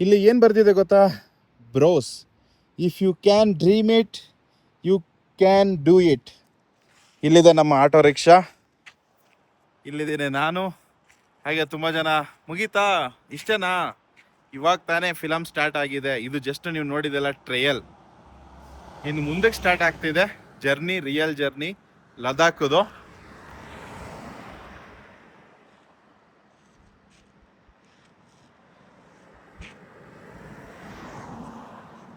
ಇಲ್ಲಿ ಏನು ಬರ್ತಿದೆ ಗೊತ್ತಾ? Bros, if you can dream it you can do it. ಇಲ್ಲಿದೆ ನಮ್ಮ ಆಟೋ ರಿಕ್ಷಾ, ಇಲ್ಲಿದ್ದೀನಿ ನಾನು. ಹಾಗೆ ತುಂಬ ಜನ ಮುಗೀತಾ ಇಷ್ಟೇನಾ, ಇವಾಗ ತಾನೇ ಫಿಲಮ್ ಸ್ಟಾರ್ಟ್ ಆಗಿದೆ, ಇದು ಜಸ್ಟ್ ನೀವು ನೋಡಿದೆಲ್ಲ ಟ್ರಯಲ್. ಇನ್ನು ಮುಂದಕ್ಕೆ ಸ್ಟಾರ್ಟ್ ಆಗ್ತಿದೆ ಜರ್ನಿ, ರಿಯಲ್ ಜರ್ನಿ ಲದಾಖದು.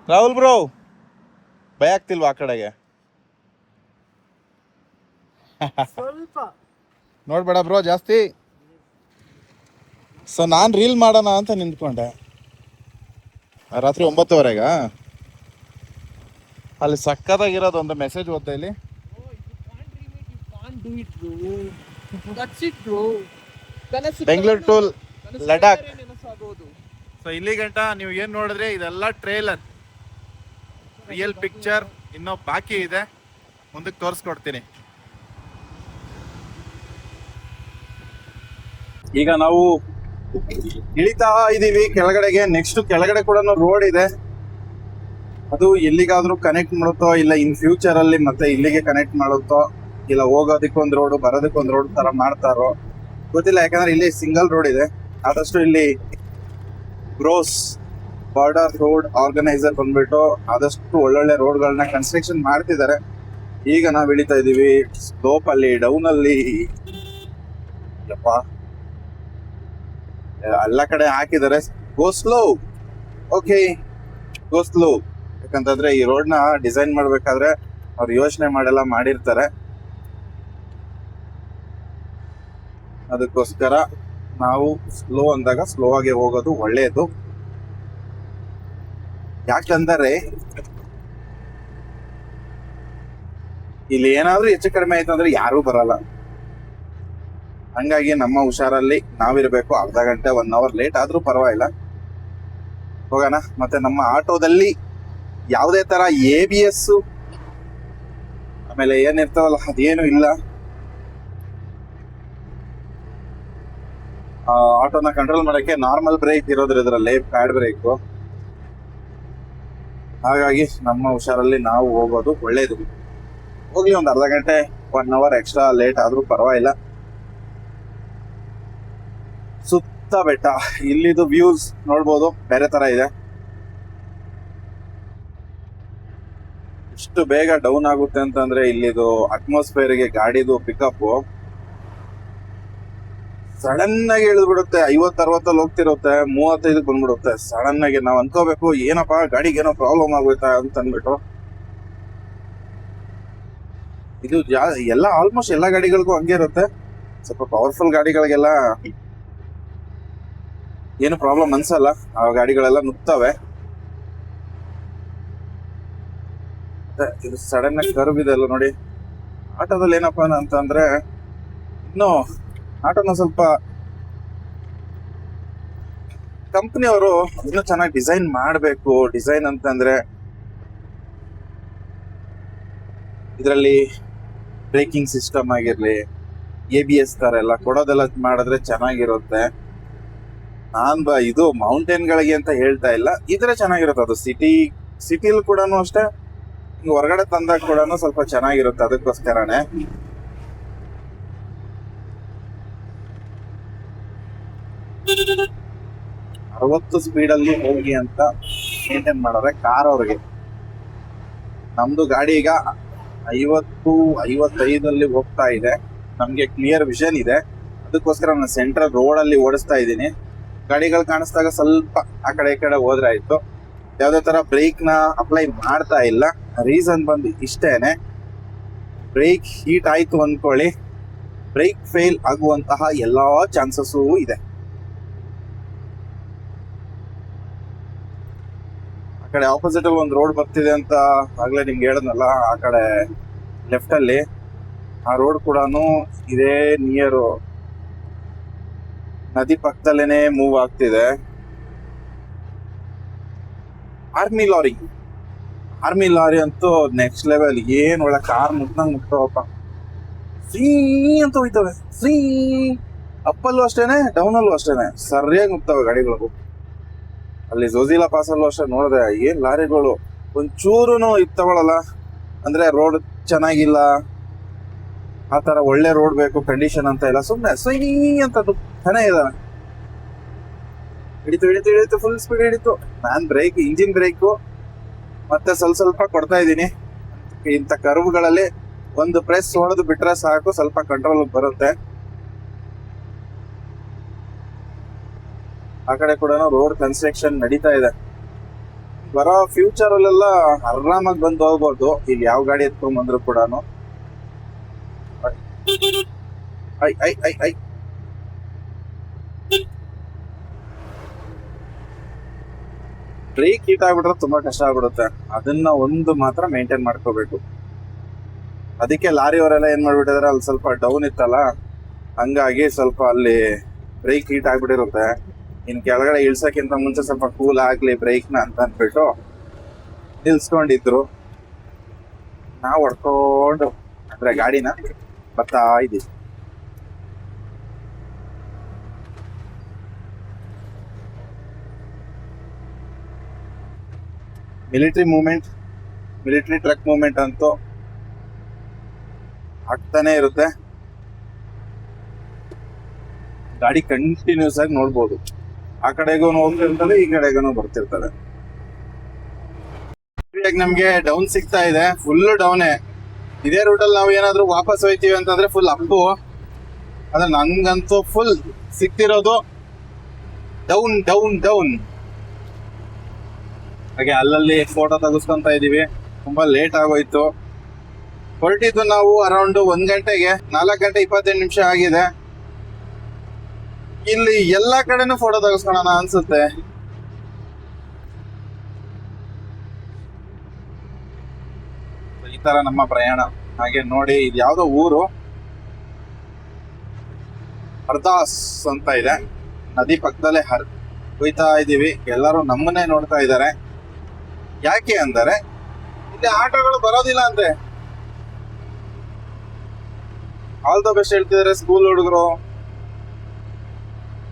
ರಾಹುಲ್ ಬ್ರೋ, ಭಯ ಆಗ್ತಿಲ್ವಾ ಆ ಕಡೆಗೆ? ಸ್ವಲ್ಪ ನೋಡ್ಬೇಡ ಬ್ರೋ ಜಾಸ್ತಿ. ಸೊ ನಾನು ರೀಲ್ ಮಾಡೋಣ ಅಂತ ನಿಂತ್ಕೊಂಡೆ. ರಾತ್ರಿ 9:30 ಅಲ್ಲಿ ಸಕ್ಕತ್ತಾಗಿರೋದು ಒಂದು ಮೆಸೇಜ್ ಓದ್ತಾ ಇಲ್ಲಿ. ಬೆಂಗಳೂರು ಟು ಲಡಾಖ್. ಸೊ ಇಲ್ಲಿ ಗಂಟ ನೀವು ಏನು ನೋಡಿದ್ರೆ ಇದೆಲ್ಲ ಟ್ರೇಲರ್, ರಿಯಲ್ ಪಿಕ್ಚರ್ ಇನ್ನೂ ಬಾಕಿ ಇದೆ, ಮುಂದಕ್ಕೆ ತೋರಿಸ್ಕೊಡ್ತೀನಿ. ಈಗ ನಾವು ಇಳಿತಾ ಇದೀವಿ ಕೆಳಗಡೆಗೆ. ನೆಕ್ಸ್ಟ್ ಕೆಳಗಡೆ ಕೂಡ ರೋಡ್ ಇದೆ, ಅದು ಎಲ್ಲಿಗಾದ್ರೂ ಕನೆಕ್ಟ್ ಮಾಡುತ್ತೋ ಇಲ್ಲ ಇನ್ ಫ್ಯೂಚರ್ ಅಲ್ಲಿ ಮತ್ತೆ ಇಲ್ಲಿಗೆ ಕನೆಕ್ಟ್ ಮಾಡುತ್ತೋ ಇಲ್ಲ ಹೋಗೋದಕ್ಕೊಂದು ರೋಡ್ ಬರೋದಕ್ಕೊಂದು ರೋಡ್ ತರ ಮಾಡ್ತಾರೋ ಗೊತ್ತಿಲ್ಲ. ಯಾಕಂದ್ರೆ ಇಲ್ಲಿ ಸಿಂಗಲ್ ರೋಡ್ ಇದೆ. ಆದಷ್ಟು ಇಲ್ಲಿ ಬ್ರೋಸ್ ಬಾರ್ಡರ್ ರೋಡ್ ಆರ್ಗನೈಸರ್ ಬಂದ್ಬಿಟ್ಟು ಆದಷ್ಟು ಒಳ್ಳೊಳ್ಳೆ ರೋಡ್ಗಳನ್ನ ಕನ್ಸ್ಟ್ರಕ್ಷನ್ ಮಾಡ್ತಿದ್ದಾರೆ. ಈಗ ನಾವು ಇಳಿತಾ ಇದೀವಿ ಸ್ಲೋಪ್ ಅಲ್ಲಿ, ಡೌನ್ ಅಲ್ಲಿ. ಯಪ್ಪ, ಎಲ್ಲ ಕಡೆ ಹಾಕಿದ್ದಾರೆ ಗೋ ಸ್ಲೋ. ಓಕೆ, ಗೋ ಸ್ಲೋ. ಯಾಕಂತಂದ್ರೆ ಈ ರೋಡ್ ನ ಡಿಸೈನ್ ಮಾಡ್ಬೇಕಾದ್ರೆ ಅವ್ರು ಯೋಚನೆ ಮಾಡೆಲ್ಲ ಮಾಡಿರ್ತಾರೆ, ಅದಕ್ಕೋಸ್ಕರ ನಾವು ಸ್ಲೋ ಅಂದಾಗ ಸ್ಲೋ ಆಗಿ ಹೋಗೋದು ಒಳ್ಳೆಯದು. ಯಾಕಂದರೆ ಇಲ್ಲಿ ಏನಾದ್ರೂ ಹೆಚ್ಚು ಕಡಿಮೆ ಆಯ್ತು ಅಂದ್ರೆ ಯಾರೂ ಬರಲ್ಲ. ಹಂಗಾಗಿ ನಮ್ಮ ಹುಷಾರಲ್ಲಿ ನಾವಿರ್ಬೇಕು. ಅರ್ಧ ಗಂಟೆ 1 hour ಲೇಟ್ ಆದ್ರೂ ಪರವಾಗಿಲ್ಲ, ಹೋಗೋಣ. ಮತ್ತೆ ನಮ್ಮ ಆಟೋದಲ್ಲಿ ಯಾವುದೇ ತರ ABS ಆಮೇಲೆ ಏನಿರ್ತಾವಲ್ಲ ಅದೇನು ಇಲ್ಲ. ಆಟೋನ ಕಂಟ್ರೋಲ್ ಮಾಡಕ್ಕೆ ನಾರ್ಮಲ್ ಬ್ರೇಕ್ ಇರೋದ್ರ ಇದರಲ್ಲಿ, ಪ್ಯಾಡ್ ಬ್ರೇಕ್. ಹಾಗಾಗಿ ನಮ್ಮ ಹುಷಾರಲ್ಲಿ ನಾವು ಹೋಗೋದು ಒಳ್ಳೇದು. ಹೋಗ್ಲಿ, ಒಂದು ಅರ್ಧ ಗಂಟೆ 1 hour ಎಕ್ಸ್ಟ್ರಾ ಲೇಟ್ ಆದ್ರೂ ಪರವಾಗಿಲ್ಲ. ಸುತ್ತ ಬೆಟ್ಟ, ಇಲ್ಲಿದು ವ್ಯೂಸ್ ನೋಡ್ಬೋದು, ಬೇರೆ ತರ ಇದೆ. ಇಷ್ಟು ಬೇಗ ಡೌನ್ ಆಗುತ್ತೆ ಅಂತಂದ್ರೆ ಇಲ್ಲಿದು ಅಟ್ಮಾಸ್ಫಿಯರ್ಗೆ ಗಾಡಿದು ಪಿಕಪ್ ಸಡನ್ ಆಗಿ ಇಳಿದ್ಬಿಡುತ್ತೆ. 50-60 ಹೋಗ್ತಿರುತ್ತೆ, 35 ಬಂದ್ಬಿಡುತ್ತೆ ಸಡನ್ ಆಗಿ. ನಾವ್ ಅನ್ಕೋಬೇಕು ಏನಪ್ಪಾ ಗಾಡಿಗೆ ಏನೋ ಪ್ರಾಬ್ಲಮ್ ಆಗೋಯ್ತಾ ಅಂತ ಅಂದ್ಬಿಟ್ಟು. ಇದು ಎಲ್ಲ ಆಲ್ಮೋಸ್ಟ್ ಎಲ್ಲ ಗಾಡಿಗಳಿಗೂ ಹಂಗೆ ಇರುತ್ತೆ. ಸ್ವಲ್ಪ ಪವರ್ಫುಲ್ ಗಾಡಿಗಳಿಗೆಲ್ಲ ಏನು ಪ್ರಾಬ್ಲಮ್ ಅನ್ಸಲ್ಲ, ಆ ಗಾಡಿಗಳೆಲ್ಲ ನುಗ್ತವೆ. ಇದು ಸಡನ್ ಆಗಿ ಕರ್ವ್ ಇದೆ ಅಲ್ಲ ನೋಡಿ. ಆಟೋದಲ್ಲಿ ಏನಪ್ಪಾ ಅಂತಂದ್ರೆ ಇನ್ನು ಆಟೋನ ಸ್ವಲ್ಪ ಕಂಪ್ನಿಯವರು ಇನ್ನೂ ಚೆನ್ನಾಗಿ ಡಿಸೈನ್ ಮಾಡಬೇಕು. ಡಿಸೈನ್ ಅಂತಂದ್ರೆ ಇದರಲ್ಲಿ ಬ್ರೇಕಿಂಗ್ ಸಿಸ್ಟಮ್ ಆಗಿರ್ಲಿ, ABS ತರ ಎಲ್ಲ ಕೊಡೋದೆಲ್ಲ ಮಾಡಿದ್ರೆ ಚೆನ್ನಾಗಿರುತ್ತೆ. ಇದು ಮೌಂಟೇನ್ ಗಳಿಗೆ ಅಂತ ಹೇಳ್ತಾ ಇಲ್ಲ, ಇದ್ರೆ ಚೆನ್ನಾಗಿರುತ್ತೆ. ಅದು ಸಿಟಿಲ್ ಕೂಡ ಅಷ್ಟೇ, ಹೊರಗಡೆ ತಂದಾಗ ಕೂಡ ಸ್ವಲ್ಪ ಚೆನ್ನಾಗಿರುತ್ತೆ. ಅದಕ್ಕೋಸ್ಕರನೇ 60 ಸ್ಪೀಡಲ್ಲಿ ಹೋಗಿ ಅಂತ ಮೇಂಟೈನ್ ಮಾಡೋರೆ ಕಾರ್ ಅವ್ರಿಗೆ. ನಮ್ದು ಗಾಡಿ ಈಗ 50-55 ಹೋಗ್ತಾ ಇದೆ. ನಮ್ಗೆ ಕ್ಲಿಯರ್ ವಿಷನ್ ಇದೆ, ಅದಕ್ಕೋಸ್ಕರ ನಾನು ಸೆಂಟ್ರಲ್ ರೋಡ್ ಅಲ್ಲಿ ಓಡಿಸ್ತಾ ಇದ್ದೀನಿ. ಗಾಡಿಗಳು ಕಾಣಿಸ್ದಾಗ ಸ್ವಲ್ಪ ಆ ಕಡೆ ಈ ಕಡೆ ಹೋದ್ರೆ ಆಯ್ತು. ಯಾವ್ದೇ ತರ ಬ್ರೇಕ್ ನ ಅಪ್ಲೈ ಮಾಡ್ತಾ ಇಲ್ಲ. ರೀಸನ್ ಬಂದು ಇಷ್ಟೇನೆ, ಬ್ರೇಕ್ ಹೀಟ್ ಆಯ್ತು ಅನ್ಕೊಳ್ಳಿ, ಬ್ರೇಕ್ ಫೇಲ್ ಆಗುವಂತಹ ಎಲ್ಲಾ ಚಾನ್ಸಸ್ ಇದೆ. ಆ ಕಡೆ ಆಪೋಸಿಟ್ ಅಲ್ಲಿ ಒಂದು ರೋಡ್ ಬರ್ತಿದೆ ಅಂತ ಆಗ್ಲೇ ನಿಮ್ಗೆ ಹೇಳದ್ನಲ್ಲ, ಆ ಕಡೆ ಲೆಫ್ಟ್ ಅಲ್ಲಿ ಆ ರೋಡ್ ಕೂಡ ಇದೇ ನಿಯರ್ ನದಿ ಪಕ್ಕದಲ್ಲೇನೆ ಮೂವ್ ಆಗ್ತಿದೆ. ಆರ್ಮಿ ಲಾರಿ ಅಂತೂ ನೆಕ್ಸ್ಟ್ ಲೆವೆಲ್. ಏನ್ ಒಳ್ಳೆ ಕಾರ್ ಮುಗ್ತಾವಪ್ಪ, ಫ್ರೀ ಅಂತ ಹೋಯ್ತವೆ. ಫ್ರೀ ಅಪ್ಪಲ್ಲೂ ಅಷ್ಟೇನೆ, ಡೌನ್ ಅಲ್ಲೂ ಅಷ್ಟೇನೆ, ಸರಿಯಾಗಿ ಮುಗ್ತವೆ ಗಾಡಿಗಳು. ಅಲ್ಲಿ ಜೋಜಿಲಾ ಪಾಸ್ ಅಲ್ಲೂ ಅಷ್ಟೇ ನೋಡಿದೆ, ಏನ್ ಲಾರಿಗಳು ಒಂಚೂರುನು ಇತ್ತವಳಲ್ಲ. ಅಂದ್ರೆ ರೋಡ್ ಚೆನ್ನಾಗಿಲ್ಲ, ಆ ತರ ಒಳ್ಳೆ ರೋಡ್ ಬೇಕು ಕಂಡೀಷನ್ ಅಂತ ಇಲ್ಲ, ಸುಮ್ನೆ ಸೈ ಅಂತ ದುಃಖನೇ ಇದಾವೆ. ಹಿಡಿತು ಫುಲ್ ಸ್ಪೀಡ್ ಹಿಡಿತು. ನಾನ್ ಬ್ರೇಕ್, ಇಂಜಿನ್ ಬ್ರೇಕು ಮತ್ತೆ ಸ್ವಲ್ಪ ಕೊಡ್ತಾ ಇದ್ದೀನಿ. ಇಂಥ ಕರ್ವ್ಗಳಲ್ಲಿ ಒಂದು ಪ್ರೆಸ್ ಹೊಡೆದು ಬಿಟ್ರೆ ಸಾಕು, ಸ್ವಲ್ಪ ಕಂಟ್ರೋಲ್ ಬರುತ್ತೆ. ಆ ಕಡೆ ಕೂಡ ರೋಡ್ ಕನ್ಸ್ಟ್ರಕ್ಷನ್ ನಡೀತಾ ಇದೆ. ಬರೋ ಫ್ಯೂಚರ್ ಅಲ್ಲೆಲ್ಲ ಆರಾಮಾಗಿ ಬಂದು ಹೋಗ್ಬೋದು, ಇಲ್ಲಿ ಯಾವ ಗಾಡಿ ಎತ್ಕೊಂಡ್ ಬಂದ್ರು ಕೂಡ. ಐ ಬ್ರೇಕ್ ಹೀಟ್ ಆಗ್ಬಿಟ್ರೆ ತುಂಬಾ ಕಷ್ಟ ಆಗ್ಬಿಡುತ್ತೆ. ಅದನ್ನ ಒಂದು ಮಾತ್ರ ಮೇಂಟೈನ್ ಮಾಡ್ಕೋಬೇಕು. ಅದಕ್ಕೆ ಲಾರಿಯವರೆಲ್ಲ ಏನ್ ಮಾಡ್ಬಿಟ್ಟಿದಾರೆ, ಅಲ್ಲಿ ಸ್ವಲ್ಪ ಡೌನ್ ಇತ್ತಲ್ಲ, ಹಂಗಾಗಿ ಸ್ವಲ್ಪ ಅಲ್ಲಿ ಬ್ರೇಕ್ ಹೀಟ್ ಆಗ್ಬಿಟ್ಟಿರುತ್ತೆ. ಇನ್ ಕೆಳಗಡೆ ಇಳ್ಸಕ್ಕಿಂತ ಮುಂಚೆ ಸ್ವಲ್ಪ ಕೂಲ್ ಆಗ್ಲಿ ಬ್ರೇಕ್ ನ ಅಂತ ಅಂದ್ಬಿಟ್ಟು ನಿಲ್ಸ್ಕೊಂಡಿದ್ರು. ನಾವು ಹೊಡ್ಕೊಂಡು ಅಂದ್ರೆ ಗಾಡಿನ ಬರ್ತಾ ಇದೀವಿ. ಮಿಲಿಟರಿ ಟ್ರಕ್ ಮೂವ್ಮೆಂಟ್ ಅಂತೂ ಆಗ್ತಾನೆ ಇರುತ್ತೆ. ಗಾಡಿ ಕಂಟಿನ್ಯೂಸ್ ಆಗಿ ನೋಡ್ಬೋದು, ಆ ಕಡೆಗೂ ಹೋಗ್ತಿರ್ತದೆ, ಈ ಕಡೆಗೂ ಬರ್ತಿರ್ತದೆ. ನಮ್ಗೆ ಡೌನ್ ಸಿಗ್ತಾ ಇದೆ, ಫುಲ್ ಡೌನೇ. ಇದೇ ರೂಟಲ್ಲಿ ನಾವು ಏನಾದ್ರು ವಾಪಸ್ ಹೋಯ್ತೀವಿ ಅಂತಂದ್ರೆ ಫುಲ್ ಅಪ್ಪು. ಆದ್ರೆ ನನ್ಗಂತೂ ಫುಲ್ ಸಿಕ್ತಿರೋದು ಡೌನ್ ಡೌನ್ ಡೌನ್. ಹಾಗೆ ಅಲ್ಲಲ್ಲಿ ಫೋಟೋ ತೆಗಿಸ್ಕೊಂತ ಇದೀವಿ. ತುಂಬಾ ಲೇಟ್ ಆಗೋಯ್ತು. ಹೊರಟಿದ್ದು ನಾವು ಅರೌಂಡ್ 1 ಗಂಟೆಗೆ, 4 ಗಂಟೆ 28 ನಿಮಿಷ ಆಗಿದೆ. ಇಲ್ಲಿ ಎಲ್ಲಾ ಕಡೆನೂ ಫೋಟೋ ತೆಗಿಸ್ಕೊಳ್ಳೋಣ ಅನ್ಸುತ್ತೆ. ಈ ತರ ನಮ್ಮ ಪ್ರಯಾಣ. ಹಾಗೆ ನೋಡಿ, ಇದು ಯಾವ್ದೋ ಊರು, ಹರ್ದಾಸ್ ಅಂತ ಇದೆ. ನದಿ ಪಕ್ಕದಲ್ಲೇ ಹೋಯ್ತಾ ಇದೀವಿ. ಎಲ್ಲರೂ ನಮ್ಮನ್ನೇ ನೋಡ್ತಾ ಇದ್ದಾರೆ. ಯಾಕೆ ಅಂದರೆ ಇಲ್ಲಿ ಆಟೋಗಳು ಬರೋದಿಲ್ಲ ಅಂತೆ. ಆಲ್ ದ ಬೆಸ್ಟ್ ಹೇಳ್ತಿದ್ದಾರೆ ಸ್ಕೂಲ್ ಹುಡುಗರು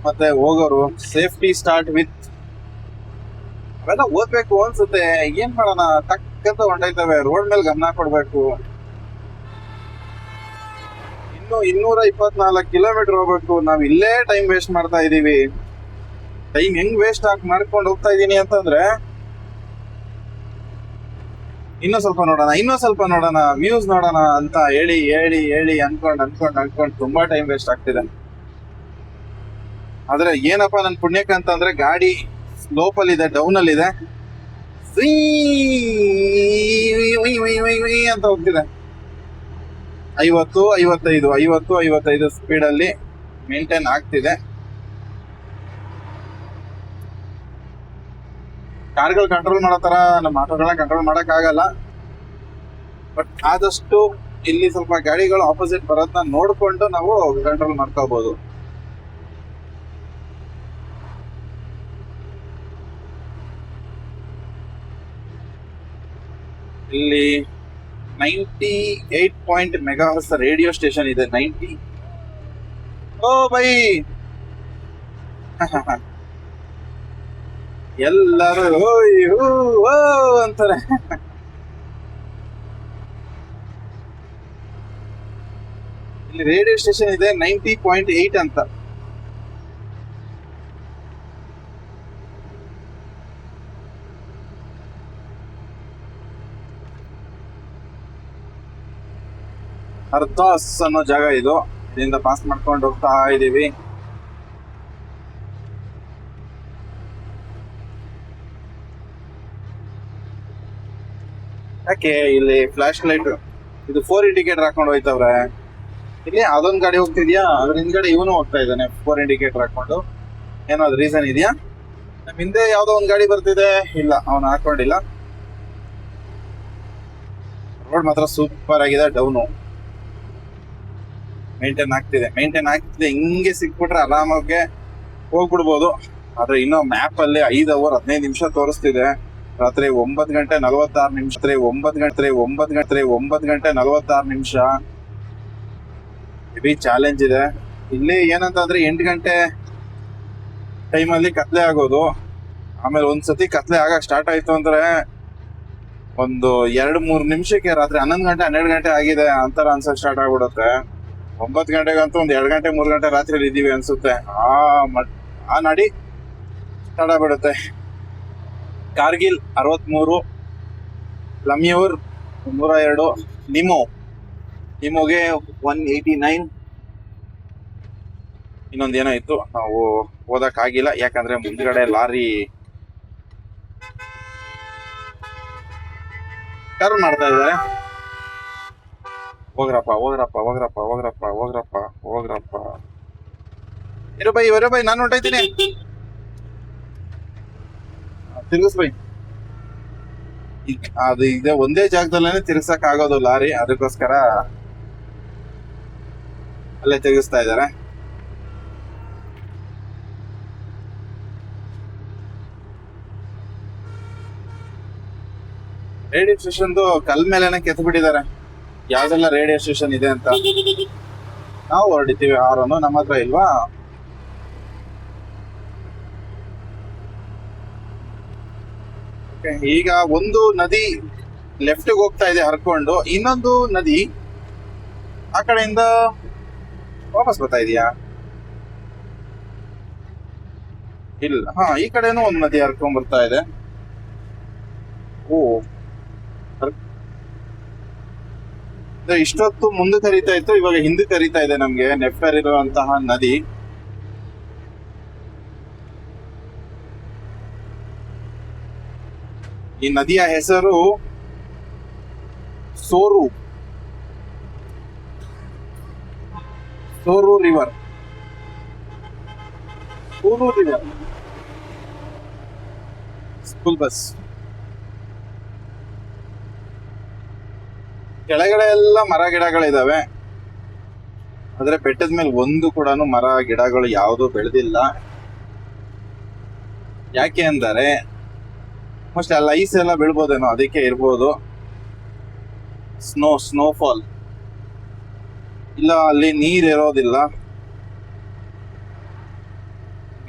ಮತ್ತೆ ಹೋಗೋರು. ಸೇಫ್ಟಿ ಸ್ಟಾರ್ಟ್ ವಿತ್ ಅವೆಲ್ಲ ಓದ್ಬೇಕು ಅನ್ಸುತ್ತೆ. ಏನ್ ಮಾಡೋಣ, ಟಕ್ಕಂತ ಹೊಂಟೈತವೆ. ರೋಡ್ ಮೇಲೆ ಗಮನ ಕೊಡ್ಬೇಕು. ಇನ್ನು 224 ಕಿಲೋಮೀಟರ್ ಹೋಗ್ಬೇಕು. ನಾವ್ ಇಲ್ಲೇ ಟೈಮ್ ವೇಸ್ಟ್ ಮಾಡ್ತಾ ಇದೀವಿ. ಟೈಮ್ ಹೆಂಗ್ ವೇಸ್ಟ್ ಮಾಡ್ಕೊಂಡು ಹೋಗ್ತಾ ಇದೀನಿ ಅಂತಂದ್ರೆ, ಇನ್ನೂ ಸ್ವಲ್ಪ ನೋಡೋಣ, ವ್ಯೂಸ್ ನೋಡೋಣ ಅಂತ ಹೇಳಿ ಅನ್ಕೊಂಡ್ ತುಂಬಾ ಟೈಮ್ ವೇಸ್ಟ್ ಆಗ್ತಿದೆ. ಆದ್ರೆ ಏನಪ್ಪಾ ನನ್ ಪುಣ್ಯಕ್ಕೆ ಅಂತಂದ್ರೆ ಗಾಡಿ ಸ್ಲೋಪ್ ಅಲ್ಲಿ ಇದೆ, ಡೌನ್ ಅಲ್ಲಿ ಇದೆ, ಅಂತ ಹೋಗ್ತಿದೆ. 50-55 ಸ್ಪೀಡ್ ಅಲ್ಲಿ ಮೇಂಟೈನ್ ಆಗ್ತಿದೆ. ಕಾರ್ಗಳು ಕಂಟ್ರೋಲ್ ಮಾಡೋ ತರ ನಮ್ಮ ಆಟೋಗಳನ್ನ ಕಂಟ್ರೋಲ್ ಮಾಡಕ್ ಆಗಲ್ಲ. ಬಟ್ ಆದಷ್ಟು ಇಲ್ಲಿ ಸ್ವಲ್ಪ ಗಾಡಿಗಳು ಆಪೋಸಿಟ್ ಬರೋದನ್ನ ನೋಡ್ಕೊಂಡು ನಾವು ಕಂಟ್ರೋಲ್ ಮಾಡ್ಕೋಬಹುದು. ಇಲ್ಲಿ 98 ಮೆಗಾಹರ್ಟ್ಸ್ ರೇಡಿಯೋ ಸ್ಟೇಷನ್ ಇದೆ. 90. ಓ ಬೈ ಎಲ್ಲರೂ ಓ ಅಂತಾರೆ. ಇಲ್ಲಿ ರೇಡಿಯೋ ಸ್ಟೇಷನ್ ಇದೆ 90.8 ಅಂತ. ಹರ್ದಾಸ್ ಅನ್ನೋ ಜಾಗ ಇದು. ಇದರಿಂದ ಪಾಸ್ ಮಾಡ್ಕೊಂಡು ಹೋಗ್ತಾ ಇದೀವಿ. ಯಾಕೆ ಇಲ್ಲಿ ಫ್ಲಾಶ್ ಲೈಟ್ ಇದು 4 ಇಂಡಿಕೇಟರ್ ಹಾಕೊಂಡು ಹೋಯ್ತವ್ರೆ. ಇಲ್ಲಿ ಅದೊಂದ್ ಗಾಡಿ ಹೋಗ್ತಿದ್ಯಾ, ಅದ್ರ ಹಿಂದ್ಗಡೆ ಇವನು ಹೋಗ್ತಾ ಇದ್ದಾನೆ 4 ಇಂಡಿಕೇಟರ್ ಹಾಕೊಂಡು. ಏನೋ ಅದ್ ರೀಸನ್ ಇದೆಯಾ? ನಮ್ ಹಿಂದೆ ಯಾವ್ದೋ ಒಂದ್ ಗಾಡಿ ಬರ್ತಿದೆ, ಇಲ್ಲ ಅವನು ಹಾಕೊಂಡಿಲ್ಲ. ರೋಡ್ ಮಾತ್ರ ಸೂಪರ್ ಆಗಿದೆ. ಡೌನು ಮೇಂಟೈನ್ ಆಗ್ತಿದೆ. ಹಿಂಗೆ ಸಿಕ್ಬಿಟ್ರೆ ಆರಾಮಾಗಿ ಹೋಗ್ಬಿಡ್ಬೋದು. ಆದ್ರೆ ಇನ್ನೂ ಮ್ಯಾಪ್ ಅಲ್ಲಿ 5 ಅವರ್ 15 ನಿಮಿಷ ತೋರಿಸ್ತಿದೆ. ರಾತ್ರಿ 9 ಗಂಟೆ 46 ನಿಮಿಷ. 9 ಗಂಟೆ 46 ನಿಮಿಷ. ಹೆವಿ ಚಾಲೆಂಜ್ ಇದೆ. ಇಲ್ಲಿ ಏನಂತಂದ್ರೆ 8 ಗಂಟೆ ಟೈಮಲ್ಲಿ ಕತ್ಲೆ ಆಗೋದು. ಆಮೇಲೆ ಒಂದ್ಸತಿ ಕತ್ಲೆ ಆಗಕ್ ಸ್ಟಾರ್ಟ್ ಆಯ್ತು ಅಂದ್ರೆ ಒಂದು 2-3 ನಿಮಿಷಕ್ಕೆ ರಾತ್ರಿ 11 ಗಂಟೆ 12 ಗಂಟೆ ಆಗಿದೆ ಅಂತರ ಅನ್ಸಕ್ ಸ್ಟಾರ್ಟ್ ಆಗ್ಬಿಡುತ್ತೆ. 9 ಗಂಟೆಗಂತೂ ಒಂದ್ 2 ಗಂಟೆ 3 ಗಂಟೆ ರಾತ್ರಿ ಇದ್ದೀವಿ ಅನ್ಸುತ್ತೆ. ಆ ನಡಿ ಸ್ಟಾರ್ಟ್ ಆಗ್ಬಿಡುತ್ತೆ. ಕಾರ್ಗಿಲ್ 63, ಲಮ್ಯೂರ್ 102, ನಿಮೋಗೆ 189. ಇನ್ನೊಂದೇನೋ ಇತ್ತು, ನಾವು ಓದಕ್ ಆಗಿಲ್ಲ ಯಾಕಂದ್ರೆ ಮುಂದ್ಗಡೆ ಲಾರಿ ಟರ್ನ್ ಮಾಡ್ತಾ ಇದ್ದಾರೆ. ಹೋಗ್ರಪ್ಪ. ಇರೋ ಬೈ ನಾನು ಹೊಂಟೈತೀನಿ. ತಿರ್ಗಿಸ್ ಬೈ. ಅದು ಇದೆ ಒಂದೇ ಜಾಗದಲ್ಲೇನೆ ತಿರ್ಗ್ಸಕ್ ಆಗೋದು ಲಾರಿ, ಅದಕ್ಕೋಸ್ಕರ ಅಲ್ಲೇ ತಿರ್ಗಿಸ್ತಾ ಇದ್ದಾರೆ. ರೇಡಿಯೋ ಸ್ಟೇಷನ್ ಕಲ್ ಮೇಲೆನೆ ಕೆತ್ತು ಬಿಟ್ಟಿದ್ದಾರೆ, ಯಾವ್ದೆಲ್ಲ ರೇಡಿಯೋ ಸ್ಟೇಷನ್ ಇದೆ ಅಂತ. ನಾವು ಹೊರಡಿತೀವಿ ಆರೋನು, ನಮ್ಮ ಹತ್ರ ಇಲ್ವಾ? ಈಗ ಒಂದು ನದಿ ಲೆಫ್ಟ್ ಹೋಗ್ತಾ ಇದೆ ಹರ್ಕೊಂಡು, ಇನ್ನೊಂದು ನದಿ ಆ ಕಡೆಯಿಂದ ವಾಪಸ್ ಬರ್ತಾ ಇದೆಯಾ? ಇಲ್ಲ, ಈ ಕಡೆನೂ ಒಂದು ನದಿ ಹರ್ಕೊಂಡ್ ಬರ್ತಾ ಇದೆ. ಓ, ಇಷ್ಟೊತ್ತು ಮುಂದೆ ಕರೀತಾ ಇತ್ತು, ಇವಾಗ ಹಿಂದೆ ಕರೀತಾ ಇದೆ ನಮ್ಗೆ. ನೆಫ್ಟರ್ ಇರುವಂತಹ ನದಿ. ಈ ನದಿಯ ಹೆಸರು ಸೋರು ರಿವರ್. School bus. ಕೆಳಗಡೆ ಎಲ್ಲ ಮರ ಗಿಡಗಳಿದಾವೆ, ಆದ್ರೆ ಬೆಟ್ಟದ ಮೇಲೆ ಒಂದು ಕೂಡ ಮರ ಗಿಡಗಳು ಯಾವುದು ಬೆಳೆದಿಲ್ಲ. ಯಾಕೆ ಅಂದರೆ ಮೋಸ್ಟ್ ಅಲ್ಲಿ ಐಸ್ ಎಲ್ಲ ಬೀಳ್ಬೋದೇನೋ, ಅದಕ್ಕೆ ಇರ್ಬೋದು. ಸ್ನೋಫಾಲ್ ಇಲ್ಲ, ಅಲ್ಲಿ ನೀರ್ ಇರೋದಿಲ್ಲ.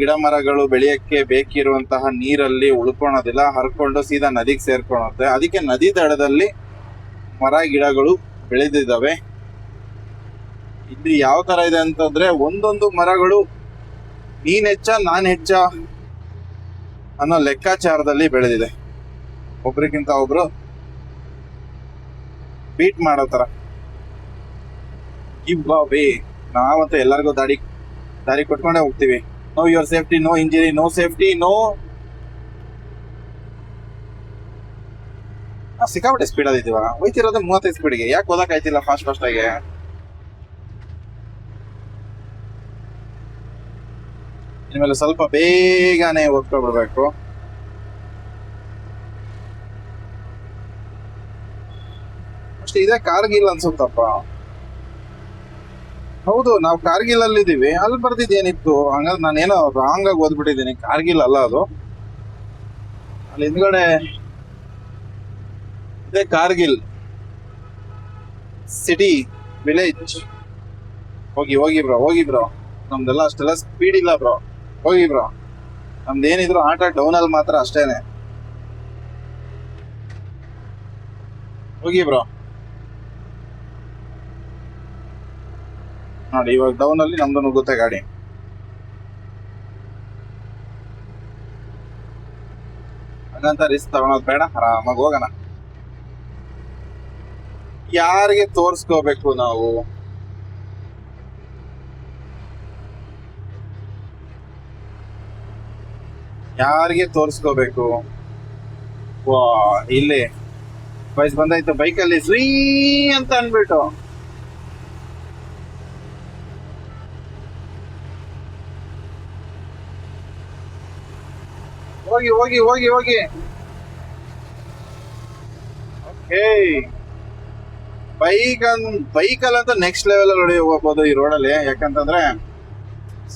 ಗಿಡ ಮರಗಳು ಬೆಳೆಯಕ್ಕೆ ಬೇಕಿರುವಂತಹ ನೀರಲ್ಲಿ ಉಳ್ಕೊಳೋದಿಲ್ಲ, ಹರ್ಕೊಂಡು ಸೀದಾ ನದಿಗೆ ಸೇರ್ಕೊಳುತ್ತೆ. ಅದಕ್ಕೆ ನದಿ ದಡದಲ್ಲಿ ಮರ ಗಿಡಗಳು ಬೆಳೆದಿದ್ದಾವೆ. ಇಲ್ಲಿ ಯಾವ ತರ ಇದೆ ಅಂತಂದ್ರೆ, ಒಂದೊಂದು ಮರಗಳು ನೀನ್ ಹೆಚ್ಚ ನಾನ್ ಹೆಚ್ಚ ಅನ್ನೋ ಲೆಕ್ಕಾಚಾರದಲ್ಲಿ ಬೆಳೆದಿದೆ. ಒಬ್ರಿಗಿಂತ ಒಬ್ರು ಬೀಟ್ ಮಾಡೋ ತರ. Give away. ನಾವಂತೂ ಎಲ್ಲರಿಗೂ ದಾರಿ ಕೊಟ್ಕೊಂಡೇ ಹೋಗ್ತೀವಿ. Know your safety, no injury, no safety, know. ಸಿಕ್ಕಾಪಟ್ಟೆ ಸ್ಪೀಡ್ ಆಗಿದ್ದೀವ, ಹೋಯ್ತಿರೋದು 35 ಸ್ಪೀಡ್ಗೆ. ಯಾಕೆ ಓದಕ್ ಆಯ್ತಿಲ್ಲ ಫಾಸ್ಟ್ ಆಗಿ? ಇನ್ಮೇಲೆ ಸ್ವಲ್ಪ ಬೇಗನೆ ಓದ್ಕೊಬಿಡ್ಬೇಕು. ಅಷ್ಟೇ. ಇದೇ ಕಾರ್ಗಿಲ್ ಅನ್ಸುತ್ತಪ್ಪ. ಹೌದು, ನಾವು ಕಾರ್ಗಿಲ್ ಅಲ್ಲಿ ಇದೀವಿ. ಅಲ್ಲಿ ಬರ್ದಿದ್ದೇನಿತ್ತು? ಹಂಗಾದ್ರೆ ನಾನೇನೋ ರಾಂಗ್ ಆಗಿ ಓದ್ಬಿಟ್ಟಿದ್ದೀನಿ. ಕಾರ್ಗಿಲ್ ಅಲ್ಲ ಅದು. ಅಲ್ಲಿ ಹಿಂದ್ಗಡೆ ಇದೇ ಕಾರ್ಗಿಲ್ ಸಿಟಿ, ವಿಲೇಜ್. ಹೋಗಿ ಬ್ರೋ. ನಮ್ದೆಲ್ಲ ಅಷ್ಟೆಲ್ಲ ಸ್ಪೀಡ್ ಇಲ್ಲ ಬ್ರೋ. ಹೋಗಿ ಬ್ರೋ. ನಮ್ದೇನಿದ್ರು ಆಟ ಡೌನ್ ಅಲ್ಲಿ ಮಾತ್ರ ಅಷ್ಟೇನೆ. ಹೋಗಿ ಬ್ರೋ. ನೋಡಿ, ಇವಾಗ ಡೌನ್ ಅಲ್ಲಿ ನಮ್ದು ನುಗ್ಗುತ್ತೆ ಗಾಡಿ. ಹಂಗಂತ ರಿಸ್ಕ್ ತಗೊಳೋದು ಬೇಡ, ಆರಾಮಾಗಿ ಹೋಗೋಣ. ಯಾರಿಗೆ ತೋರ್ಸ್ಕೋಬೇಕು ನಾವು? ಯಾರಿಗೆ ತೋರ್ಸ್ಕೋಬೇಕು? ವಾ, ಇಲ್ಲಿ ವಯಸ್ಸು ಬಂದಾಯ್ತು. ಬೈಕಲ್ಲಿ ಸ್ವೀ ಅಂತ ಅನ್ಬಿಟ್ಟು ಹೋಗಿ. ಓಕೆ, ಬೈಕಲ್ಲಂತೂ ನೆಕ್ಸ್ಟ್ ಲೆವೆಲ್ ಅಲ್ಲಿ ಹೋಗ್ಬೋದು ಈ ರೋಡಲ್ಲಿ. ಯಾಕಂತಂದ್ರೆ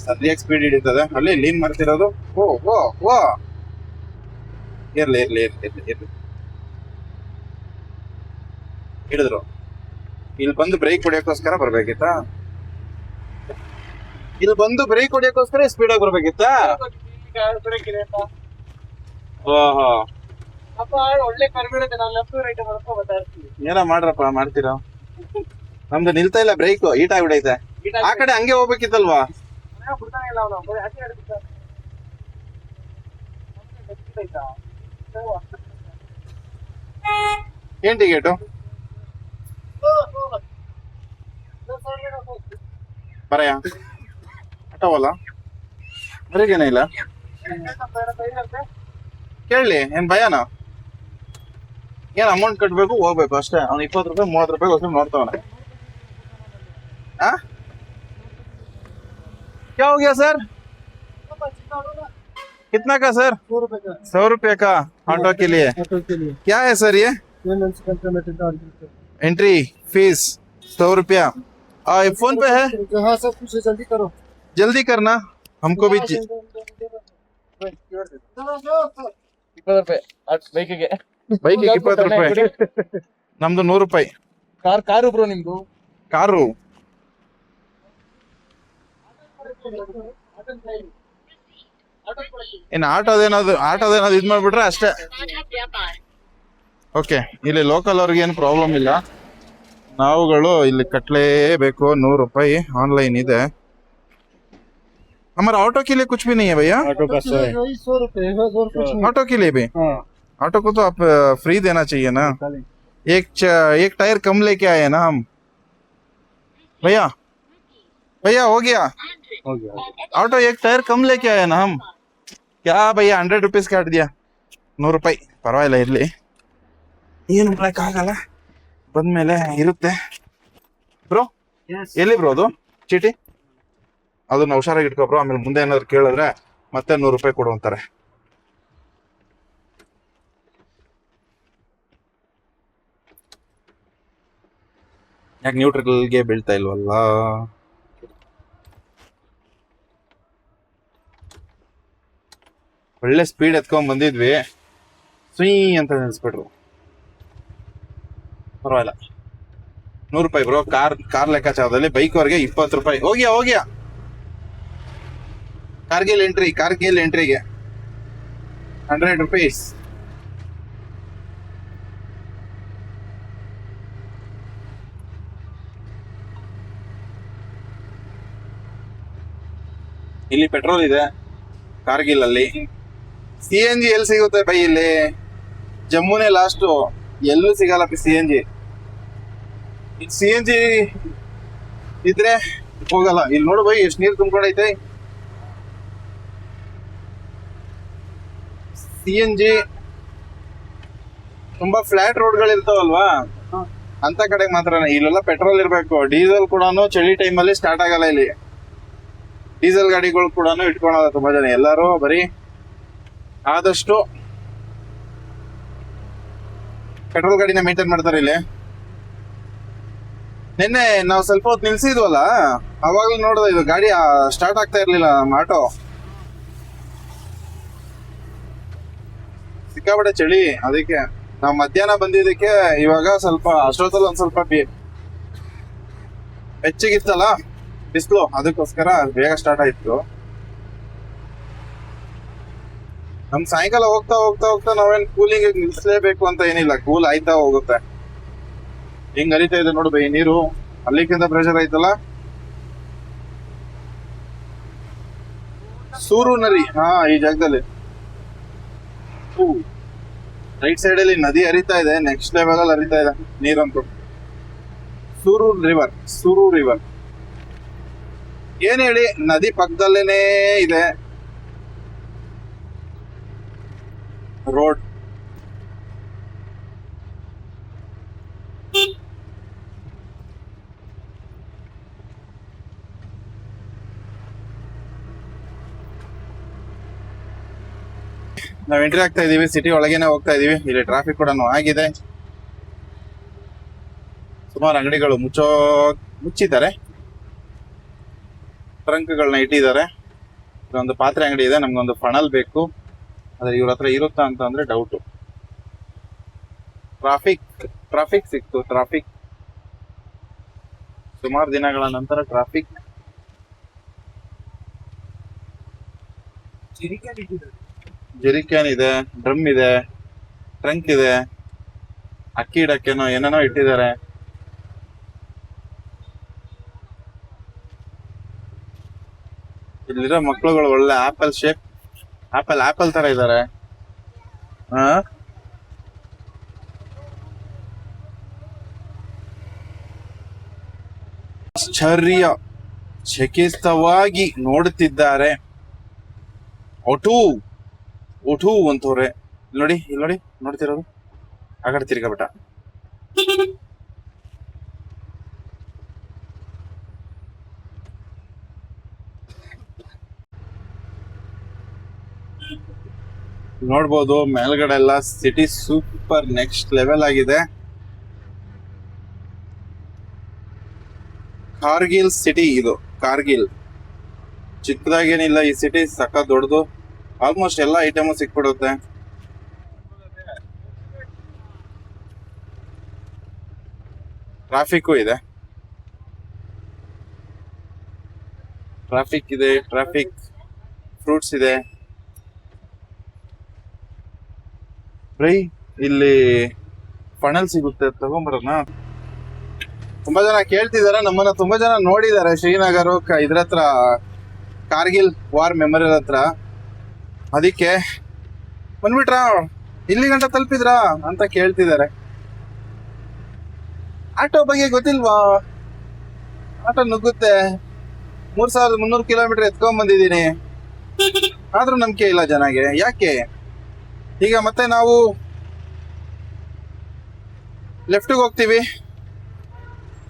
ಸರಿಯಾಗಿ ಸ್ಪೀಡ್ ಹಿಡಿತದೆ. ಅಲ್ಲಿ ಲೀನ್ ಮಾಡ್ತಿರೋದು. ಓ ಇರ್ಲಿ. ಹಿಡಿದ್ರು. ಇಲ್ಲಿ ಬಂದು ಬ್ರೇಕ್ ಹೊಡಿಯೋಕ್ಕೋಸ್ಕರ ಬರ್ಬೇಕಿತ್ತಾ? ಸ್ಪೀಡ್ ಆಗಿ ಬರ್ಬೇಕಿತ್ತಾ? ಓಹೋ ಅಪ್ಪ ಒಳ್ಳೆ ಕರ್ಬಿಡುತ್ತೆ, ನಾನು ಲೆಫ್ಟ್ ರೈಟ್ ಮಾಡ್ಕೊ ಬರ್ತಾ ಇರ್ತೀನಿ. ಏನೋ ಮಾಡ್ರಪ್ಪ ಮಾಡ್ತೀರಾ. ನಮ್ದು ನಿಲ್ತಾ ಇಲ್ಲ, ಬ್ರೇಕ್ ಹೀಟ್ ಆಗ್ಬಿಡೈತೆ. ಆ ಕಡೆ ಹಂಗೆ ಹೋಗ್ಬೇಕಿತ್ತಲ್ವಾ? ಬಿಡ್ತಾನೆ ಇಲ್ಲ ಅವನು, ಬರೀ ಆಚೆ ಹಿಡಿದ್ಬಿಟ್ಟ. ಗೊತ್ತಾಯ್ತಾ? ಏನ್ ಟಿಕೆಟು? ಬರಯಾ ಆಟೋವಲ್ಲ ಬರೀಗೇನ ಇಲ್ಲ ಕೇಳಿ, ಏನ್ ಭಯನಾ? ಏನ್ ಅಮೌಂಟ್ ಕಟ್ಬೇಕು ಹೋಗ್ಬೇಕು ಅಷ್ಟೇ. ಅವ್ನು 20 ರೂಪಾಯಿ 30 ರೂಪಾಯಿ ವಸೂಲ್ ನೋಡ್ತಾವನೆ. क्या हो गया सर? कितना का सर? 100 रुपए का 100 रुपये का ऑटो के लिए. ऑटो के लिए। क्या है सर ये? एंट्री फीस 100 रुपया. फोन पे है? हाँ सब कुछ है, जल्दी करो। जल्दी करना, हमको भी 20 ರೂಪಾಯಿ ಬೈಕಿಗೆ. ಬೈಕಿಗೆ 20 ರೂಪಾಯಿ, ನಮ್ದು 100 ರೂಪಾಯಿ. ಕಾರು ಬ್ರೋ ನಿಮ್ದು? ಕಾರು ಇನ್ನು ಆಟೋದೇನಾದ್ರು ಇದ್ ಮಾಡ್ಬಿಟ್ರೆ ಅಷ್ಟೇ. ಓಕೆ, ಇಲ್ಲಿ ಲೋಕಲ್ ಅವ್ರಿಗೆ ಏನು ಪ್ರಾಬ್ಲಮ್ ಇಲ್ಲ. ನಾವುಗಳು ಇಲ್ಲಿ ಕಟ್ಲೇಬೇಕು 100 ರೂಪಾಯಿ. ಆನ್ಲೈನ್ ಇದೆ. हमारा ऑटो के लिए कुछ भी नहीं है भैया. ऑटो का 100 रुपए, ऑटो के लिए भी, ऑटो को तो आप फ्री देना चाहिए ना. एक टायर कम लेके आए ना हम. भैया भैया हो गया ऑटो, एक टायर कम लेके आए ना हम. क्या भैया 100 रुपीस काट दिया. 100 ರೂಪಾಯಿ ಪರವಾಗಿಲ್ಲ, ಇರ್ಲಿ, ಏನು ಮಾಡಕ್ಕಾಗಲ್ಲ, ಬಂದ್ಮೇಲೆ ಇರುತ್ತೆ. ಬ್ರೋ ಎಲ್ಲಿ ಬ್ರೋ ಅದು ಚೀಟಿ? ಅದನ್ನ ಹುಷಾರಾಗಿ ಇಟ್ಕೊ ಬ್ರೋ, ಆಮೇಲೆ ಮುಂದೆ ಏನಾದ್ರು ಕೇಳಿದ್ರೆ ಮತ್ತೆ 100 ರೂಪಾಯಿ ಕೊಡು ಅಂತಾರೆ. ಯಾಕೆ ನ್ಯೂಟ್ರಲ್ಗೆ ಬೀಳ್ತಾ ಇಲ್ವಲ್ಲ? ಒಳ್ಳೆ ಸ್ಪೀಡ್ ಎತ್ಕೊಂಡ್ ಬಂದಿದ್ವಿ, ಸುಯ್ ಅಂತ ನಿಲ್ಸ್ಬಿಟ್ರು. ಪರವಾಗಿಲ್ಲ, 100 ರೂಪಾಯಿ ಬ್ರೋ. ಕಾರ್ ಲೆಕ್ಕಾಚಾರದಲ್ಲಿ ಬೈಕ್ ಅವ್ರಿಗೆ 20 ರೂಪಾಯಿ. ಹೋಗ್ಯಾ ಕಾರ್ಗಿಲ್ ಎಂಟ್ರಿಗೆ 100 ರೂಪೀಸ್. ಇಲ್ಲಿ ಪೆಟ್ರೋಲ್ ಇದೆ ಕಾರ್ಗಿಲ್ ಅಲ್ಲಿ. CNG ಎಲ್ಲಿ ಸಿಗುತ್ತೆ ಬೈ? ಇಲ್ಲಿ ಜಮ್ಮುನೇ ಲಾಸ್ಟು, ಎಲ್ಲೂ ಸಿಗಲ್ಲ CNG. CNG ಇದ್ರೆ ಹೋಗಲ್ಲ. ಇಲ್ಲಿ ನೋಡು ಬೈ, ಎಷ್ಟು ನೀರು ತುಂಬ್ಕೊಂಡೈತೆ. CNG ತುಂಬಾ ಫ್ಲಾಟ್ ರೋಡ್ಗಳು ಇರ್ತಾವಲ್ವಾ, ಅಂತ ಕಡೆಗೆ ಮಾತ್ರ. ಇಲ್ಲೆಲ್ಲ ಪೆಟ್ರೋಲ್ ಇರ್ಬೇಕು. ಡೀಸೆಲ್ ಕೂಡ ಚಳಿ ಟೈಮಲ್ಲಿ ಸ್ಟಾರ್ಟ್ ಆಗಲ್ಲ ಇಲ್ಲಿ. ಡೀಸೆಲ್ ಗಾಡಿಗಳು ಕೂಡ ಇಟ್ಕೊಳಲ್ಲ ತುಂಬಾ ಜನ. ಎಲ್ಲರೂ ಬರೀ ಆದಷ್ಟು ಪೆಟ್ರೋಲ್ ಗಾಡಿನ ಮೇಂಟೈನ್ ಮಾಡ್ತಾರೆ ಇಲ್ಲಿ. ನಿನ್ನೆ ನಾವು ಸ್ವಲ್ಪ ಹೊತ್ತು ನಿಲ್ಸಿದ್ವಲ್ಲ, ಅವಾಗ್ಲೂ ನೋಡ್ದೆ ಇದು ಗಾಡಿ ಸ್ಟಾರ್ಟ್ ಆಗ್ತಾ ಇರ್ಲಿಲ್ಲ ನಮ್ಮ ಆಟೋ. ಸಿಕ್ಕಾಪಟ್ಟೆ ಚಳಿ, ಅದಕ್ಕೆ ನಾವು ಮಧ್ಯಾಹ್ನ ಬಂದಿದ್ದಕ್ಕೆ ಇವಾಗ ಸ್ವಲ್ಪ ಅಷ್ಟೊತ್ತಲ್ಲಿ ಒಂದ್ ಸ್ವಲ್ಪ ಬೆಚ್ಚಗಿತ್ತಲ್ಲ ಬಿಸಿಲು, ಅದಕ್ಕೋಸ್ಕರ ಬೇಗ ಸ್ಟಾರ್ಟ್ ಆಯ್ತು. ನಮ್ ಸಾಯಂಕಾಲ ಹೋಗ್ತಾ ನಾವೇನ್ ಕೂಲಿಂಗ್ ನಿಲ್ಸಲೇಬೇಕು ಅಂತ ಏನಿಲ್ಲ, ಕೂಲ್ ಆಯ್ತಾ ಹೋಗುತ್ತೆ. ಹಿಂಗ್ ಹರಿತಾ ಇದೆ ನೋಡು ಬೈ ನೀರು, ಅಲ್ಲಿಕ್ಕಿಂತ ಪ್ರೆಷರ್ ಐತಲ್ಲ. ಸೂರು ನದಿ, ಈ ಜಾಗದಲ್ಲಿ ರೈಟ್ ಸೈಡ್ ಅಲ್ಲಿ ನದಿ ಹರಿತಾ ಇದೆ, ನೆಕ್ಸ್ಟ್ ಲೆವೆಲ್ ಅಲ್ಲಿ ಹರಿತಾ ಇದೆ ನೀರಂತೂ. ಸೂರು ರಿವರ್ ಏನ್ ಹೇಳಿ, ನದಿ ಪಕ್ಕದಲ್ಲೇನೆ ಇದೆ ರೋಡ್. ನಾವ್ ಎಂಟ್ರಿ ಆಗ್ತಾ ಇದೀವಿ, ಸಿಟಿ ಒಳಗೇನೆ ಹೋಗ್ತಾ ಇದೀವಿ. ಇಲ್ಲಿ ಟ್ರಾಫಿಕ್ ಕೂಡ ಆಗಿದೆ. ಸುಮಾರು ಅಂಗಡಿಗಳು ಮುಚ್ಚಿದ್ದಾರೆ, ಟ್ರಂಕ್ಗಳನ್ನ ಇಟ್ಟಿದ್ದಾರೆ. ಒಂದು ಪಾತ್ರೆ ಅಂಗಡಿ ಇದೆ, ನಮ್ಗೊಂದು ಫಣಲ್ ಬೇಕು, ಆದ್ರೆ ಇವ್ರ ಹತ್ರ ಇರುತ್ತಾ ಅಂತ ಅಂದ್ರೆ ಡೌಟು. ಟ್ರಾಫಿಕ್ ಸಿಕ್ತು. ಸುಮಾರು ದಿನಗಳ ನಂತರ ಟ್ರಾಫಿಕ್. ಜೆರಿಕ್ಯಾನ್ ಇದೆ, ಡ್ರಮ್ ಇದೆ, ಟ್ರಂಕ್ ಇದೆ, ಅಕ್ಕಿ ಇಡಕ್ಕೇನೋ ಏನೇನೋ ಇಟ್ಟಿದ್ದಾರೆ. ಇಲ್ಲಿರೋ ಮಕ್ಳುಗಳು ಒಳ್ಳೆ ಆಪಲ್ ಶೇಪ್, ಆಪಲ್ ತರ ಇದ್ದಾರೆ. ಆಶ್ಚರ್ಯ ಚಕಿತವಾಗಿ ನೋಡುತ್ತಿದ್ದಾರೆ. ಒಟು ಅಂತವ್ರೆ. ಇಲ್ಲಿ ನೋಡಿ ನೋಡ್ತಿರೋದು ಆ ಕಡೆ ತಿರ್ಗಬಿಟ್ಟ. ನೋಡ್ಬೋದು ಮೇಲ್ಗಡೆ ಎಲ್ಲ ಸಿಟಿ ಸೂಪರ್ ನೆಕ್ಸ್ಟ್ ಲೆವೆಲ್ ಆಗಿದೆ. ಕಾರ್ಗಿಲ್ ಸಿಟಿ ಇದು. ಕಾರ್ಗಿಲ್ ಚಿಕ್ಕದಾಗೇನಿಲ್ಲ ಈ ಸಿಟಿ, ಸಖತ್ ದೊಡ್ಡದು. ಆಲ್ಮೋಸ್ಟ್ ಎಲ್ಲ ಐಟಮು ಸಿಕ್ಬಿಡುತ್ತೆ. ಟ್ರಾಫಿಕ್ ಇದೆ, ಫ್ರೂಟ್ಸ್ ಇದೆ. ಇಲ್ಲಿ ಫಣಲ್ ಸಿಗುತ್ತೆ, ತಗೊಂಬರೋಣ. ತುಂಬಾ ಜನ ಕೇಳ್ತಿದಾರೆ ನಮ್ಮನ್ನ, ತುಂಬಾ ಜನ ನೋಡಿದ್ದಾರೆ ಶ್ರೀನಗರ್ ಇದ್ರ ಹತ್ರ, ಕಾರ್ಗಿಲ್ ವಾರ್ ಮೆಮೋರಿಯಲ್ ಹತ್ರ. ಅದಕ್ಕೆ ಬಂದ್ಬಿಟ್ರಾ, ಇಲ್ಲಿ ಗಂಟ ತಲುಪಿದ್ರಾ ಅಂತ ಕೇಳ್ತಿದ್ದಾರೆ. ಆಟೋ ಬಗ್ಗೆ ಗೊತ್ತಿಲ್ವಾ? ಆಟೋ ನುಗ್ಗುತ್ತೆ. 3300 ಕಿಲೋಮೀಟರ್ ಎತ್ಕೊಂಡ್ ಬಂದಿದ್ದೀನಿ, ಆದ್ರೂ ನಂಬಿಕೆ ಇಲ್ಲ ಜನಗೆ. ಯಾಕೆ? ಈಗ ಮತ್ತೆ ನಾವು ಲೆಫ್ಟ್ಗೆ ಹೋಗ್ತೀವಿ,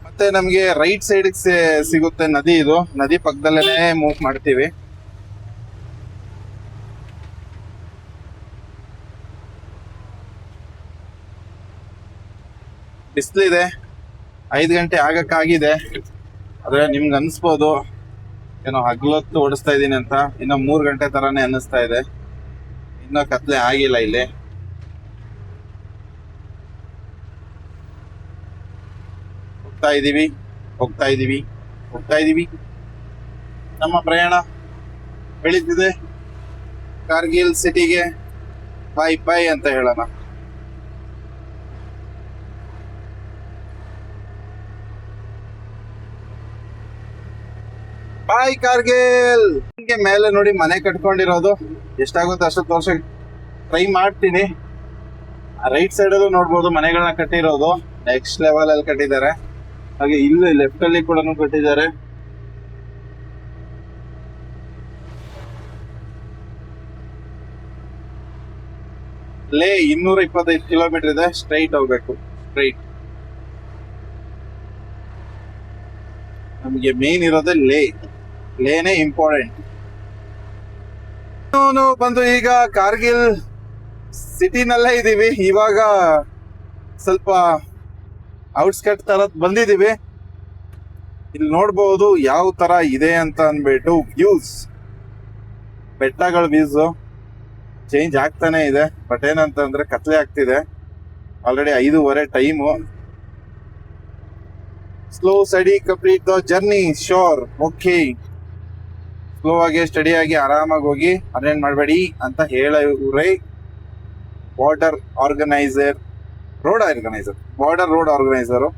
ಮತ್ತೆ ನಮ್ಗೆ ರೈಟ್ ಸೈಡ್ ಸಿಗುತ್ತೆ ನದಿ. ಇದು ನದಿ ಪಕ್ಕದಲ್ಲೇನೆ ಮೂವ್ ಮಾಡ್ತೀವಿ. ಬಿಸಿಲಿದೆ, 5 ಗಂಟೆ ಆಗಕ್ಕಾಗಿದೆ. ಆದ್ರೆ ನಿಮ್ಗೆ ಅನ್ಸ್ಬೋದು ಏನೋ ಹಗ್ಲೊತ್ತು ಓಡಿಸ್ತಾ ಇದೀನಿ ಅಂತ. ಇನ್ನು 3 ಗಂಟೆ ತರಾನೇ ಅನ್ನಿಸ್ತಾ ಇದೆ. ಇನ್ನೂ ಕತ್ಲೆ ಆಗಿಲ್ಲ ಇಲ್ಲಿ. ಹೋಗ್ತಾ ಇದೀವಿ. ನಮ್ಮ ಪ್ರಯಾಣ ಬೆಳೀತಿದೆ. ಕಾರ್ಗಿಲ್ ಸಿಟಿಗೆ ಬಾಯ್ ಅಂತ ಹೇಳೋಣ. ಬಾಯ್ ಕಾರ್ಗಿಲ್. ಮೇಲೆ ನೋಡಿ ಮನೆ ಕಟ್ಕೊಂಡಿರೋದು. ಎಷ್ಟಾಗುತ್ತೆ ಅಷ್ಟು ತೋರ್ಸಕ್ ಟ್ರೈ ಮಾಡ್ತೀನಿ. ರೈಟ್ ಸೈಡ್ ಅಲ್ಲೂ ನೋಡ್ಬೋದು ಮನೆಗಳನ್ನ ಕಟ್ಟಿರೋದು. ನೆಕ್ಸ್ಟ್ ಲೆವೆಲ್ ಅಲ್ಲಿ ಕಟ್ಟಿದ್ದಾರೆ. ಹಾಗೆ ಇಲ್ಲಿ ಲೆಫ್ಟ್ ಅಲ್ಲಿ ಕೂಡ ಕಟ್ಟಿದ್ದಾರೆ. ಲೇ 225 ಕಿಲೋಮೀಟರ್ ಇದೆ. ಸ್ಟ್ರೈಟ್ ಹೋಗ್ಬೇಕು. ನಮಗೆ ಮೇನ್ ಇರೋದೇ ಲೇನೇ ಇಂಪಾರ್ಟೆಂಟ್. ಬಂದು ಈಗ ಕಾರ್ಗಿಲ್ ಸಿಟಿನಲ್ಲೇ ಇದೀವಿ. ಇವಾಗ ಸ್ವಲ್ಪ ಔಟ್ಸ್ಕಟ್ ತರ ಬಂದಿದೀವಿ. ಇಲ್ಲಿ ನೋಡ್ಬೋದು ಯಾವ ತರ ಇದೆ ಅಂತ ಅಂದ್ಬಿಟ್ಟು. ವ್ಯೂಸ್, ಬೆಟ್ಟಗಳ ವ್ಯೂಸ್ ಚೇಂಜ್ ಆಗ್ತಾನೆ ಇದೆ. ಬಟ್ ಏನಂತಂದ್ರೆ ಕತ್ಲೆ ಆಗ್ತಿದೆ. Already 5:15 time. Slow steady complete the journey. Sure okay. Slow ಆಗಿ ಸ್ಟಡಿ ಆಗಿ ಆರಾಮಾಗಿ ಹೋಗಿ, ಅದೇನ್ ಮಾಡಬೇಡಿ ಅಂತ ಹೇಳವ್ರೆ border road organiser.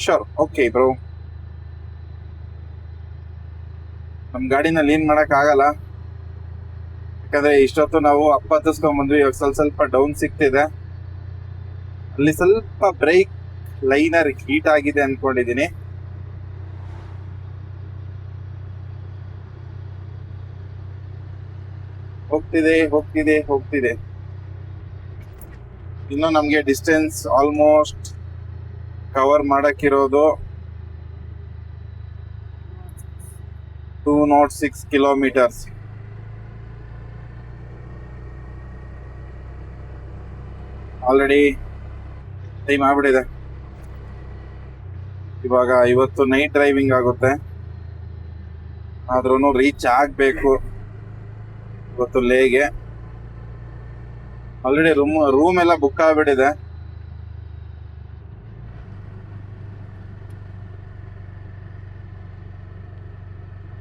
Sure okay bro. ನಮ್ ಗಾಡಿನ ಲೀನ್ ಮಾಡಕ್ ಆಗಲ್ಲ, ಯಾಕಂದ್ರೆ ಇಷ್ಟೊತ್ತು ನಾವು ಅಪ್ ಹತ್ತಿಸ್ಕೊಂಡ್ ಬಂದ್ವಿ. ಇವಾಗ ಸ್ವಲ್ಪ ಡೌನ್ ಸಿಗ್ತಿದೆ. ಅಲ್ಲಿ ಸ್ವಲ್ಪ ಬ್ರೇಕ್ ಲೈನರ್ ಹೀಟ್ ಆಗಿದೆ ಅನ್ಕೊಂಡಿದೀನಿ. ಹೋಗ್ತಿದೆ. ಇನ್ನು ನಮ್ಗೆ ಡಿಸ್ಟೆನ್ಸ್ ಆಲ್ಮೋಸ್ಟ್ ಕವರ್ ಮಾಡಕ್ಕಿರೋದು 206 ಕಿಲೋಮೀಟರ್ಸ್. ಆಲ್ರೆಡಿ ಟೈಮ್ ಆಗ್ಬಿಟ್ಟಿದೆ. ಇವಾಗ ಇವತ್ತು ನೈಟ್ ಡ್ರೈವಿಂಗ್ ಆಗುತ್ತೆ, ಆದ್ರೂ ರೀಚ್ ಆಗ್ಬೇಕು ಇವತ್ತು ಲೇಗೆ. ಆಲ್ರೆಡಿ ರೂಮ್ ಎಲ್ಲ ಬುಕ್ ಆಗ್ಬಿಟ್ಟಿದೆ.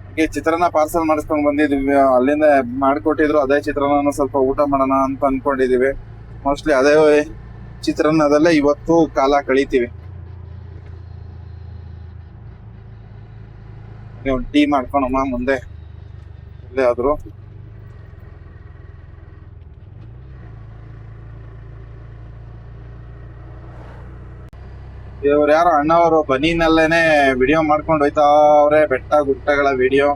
ಹಾಗೆ ಚಿತ್ರಾನ್ನ ಪಾರ್ಸಲ್ ಮಾಡಿಸ್ಕೊಂಡ್ ಬಂದಿದ್ವಿ, ಅಲ್ಲಿಂದ ಮಾಡ್ಕೊಟ್ಟಿದ್ರು. ಅದೇ ಚಿತ್ರಾನ್ನ ಸ್ವಲ್ಪ ಊಟ ಮಾಡೋಣ ಅಂತ ಅನ್ಕೊಂಡಿದೀವಿ. ಮೋಸ್ಟ್ಲಿ ಅದೇ ಚಿತ್ರಾನ್ನದಲ್ಲೇ ಇವತ್ತು ಕಾಲ ಕಳಿತೀವಿ. ಒಂದು ಟೀ ಮಾಡ್ಕೊಳಮ್ಮ ಮುಂದೆ ಇಲ್ಲೇ ಆದ್ರು. ಇವ್ರು ಯಾರೋ ಅಣ್ಣವರು ಬನೀನಲ್ಲೇನೆ ವಿಡಿಯೋ ಮಾಡ್ಕೊಂಡು ಹೋಯ್ತಾ ಅವ್ರೆ, ಬೆಟ್ಟ ಗುಡ್ಡಗಳ ವಿಡಿಯೋ.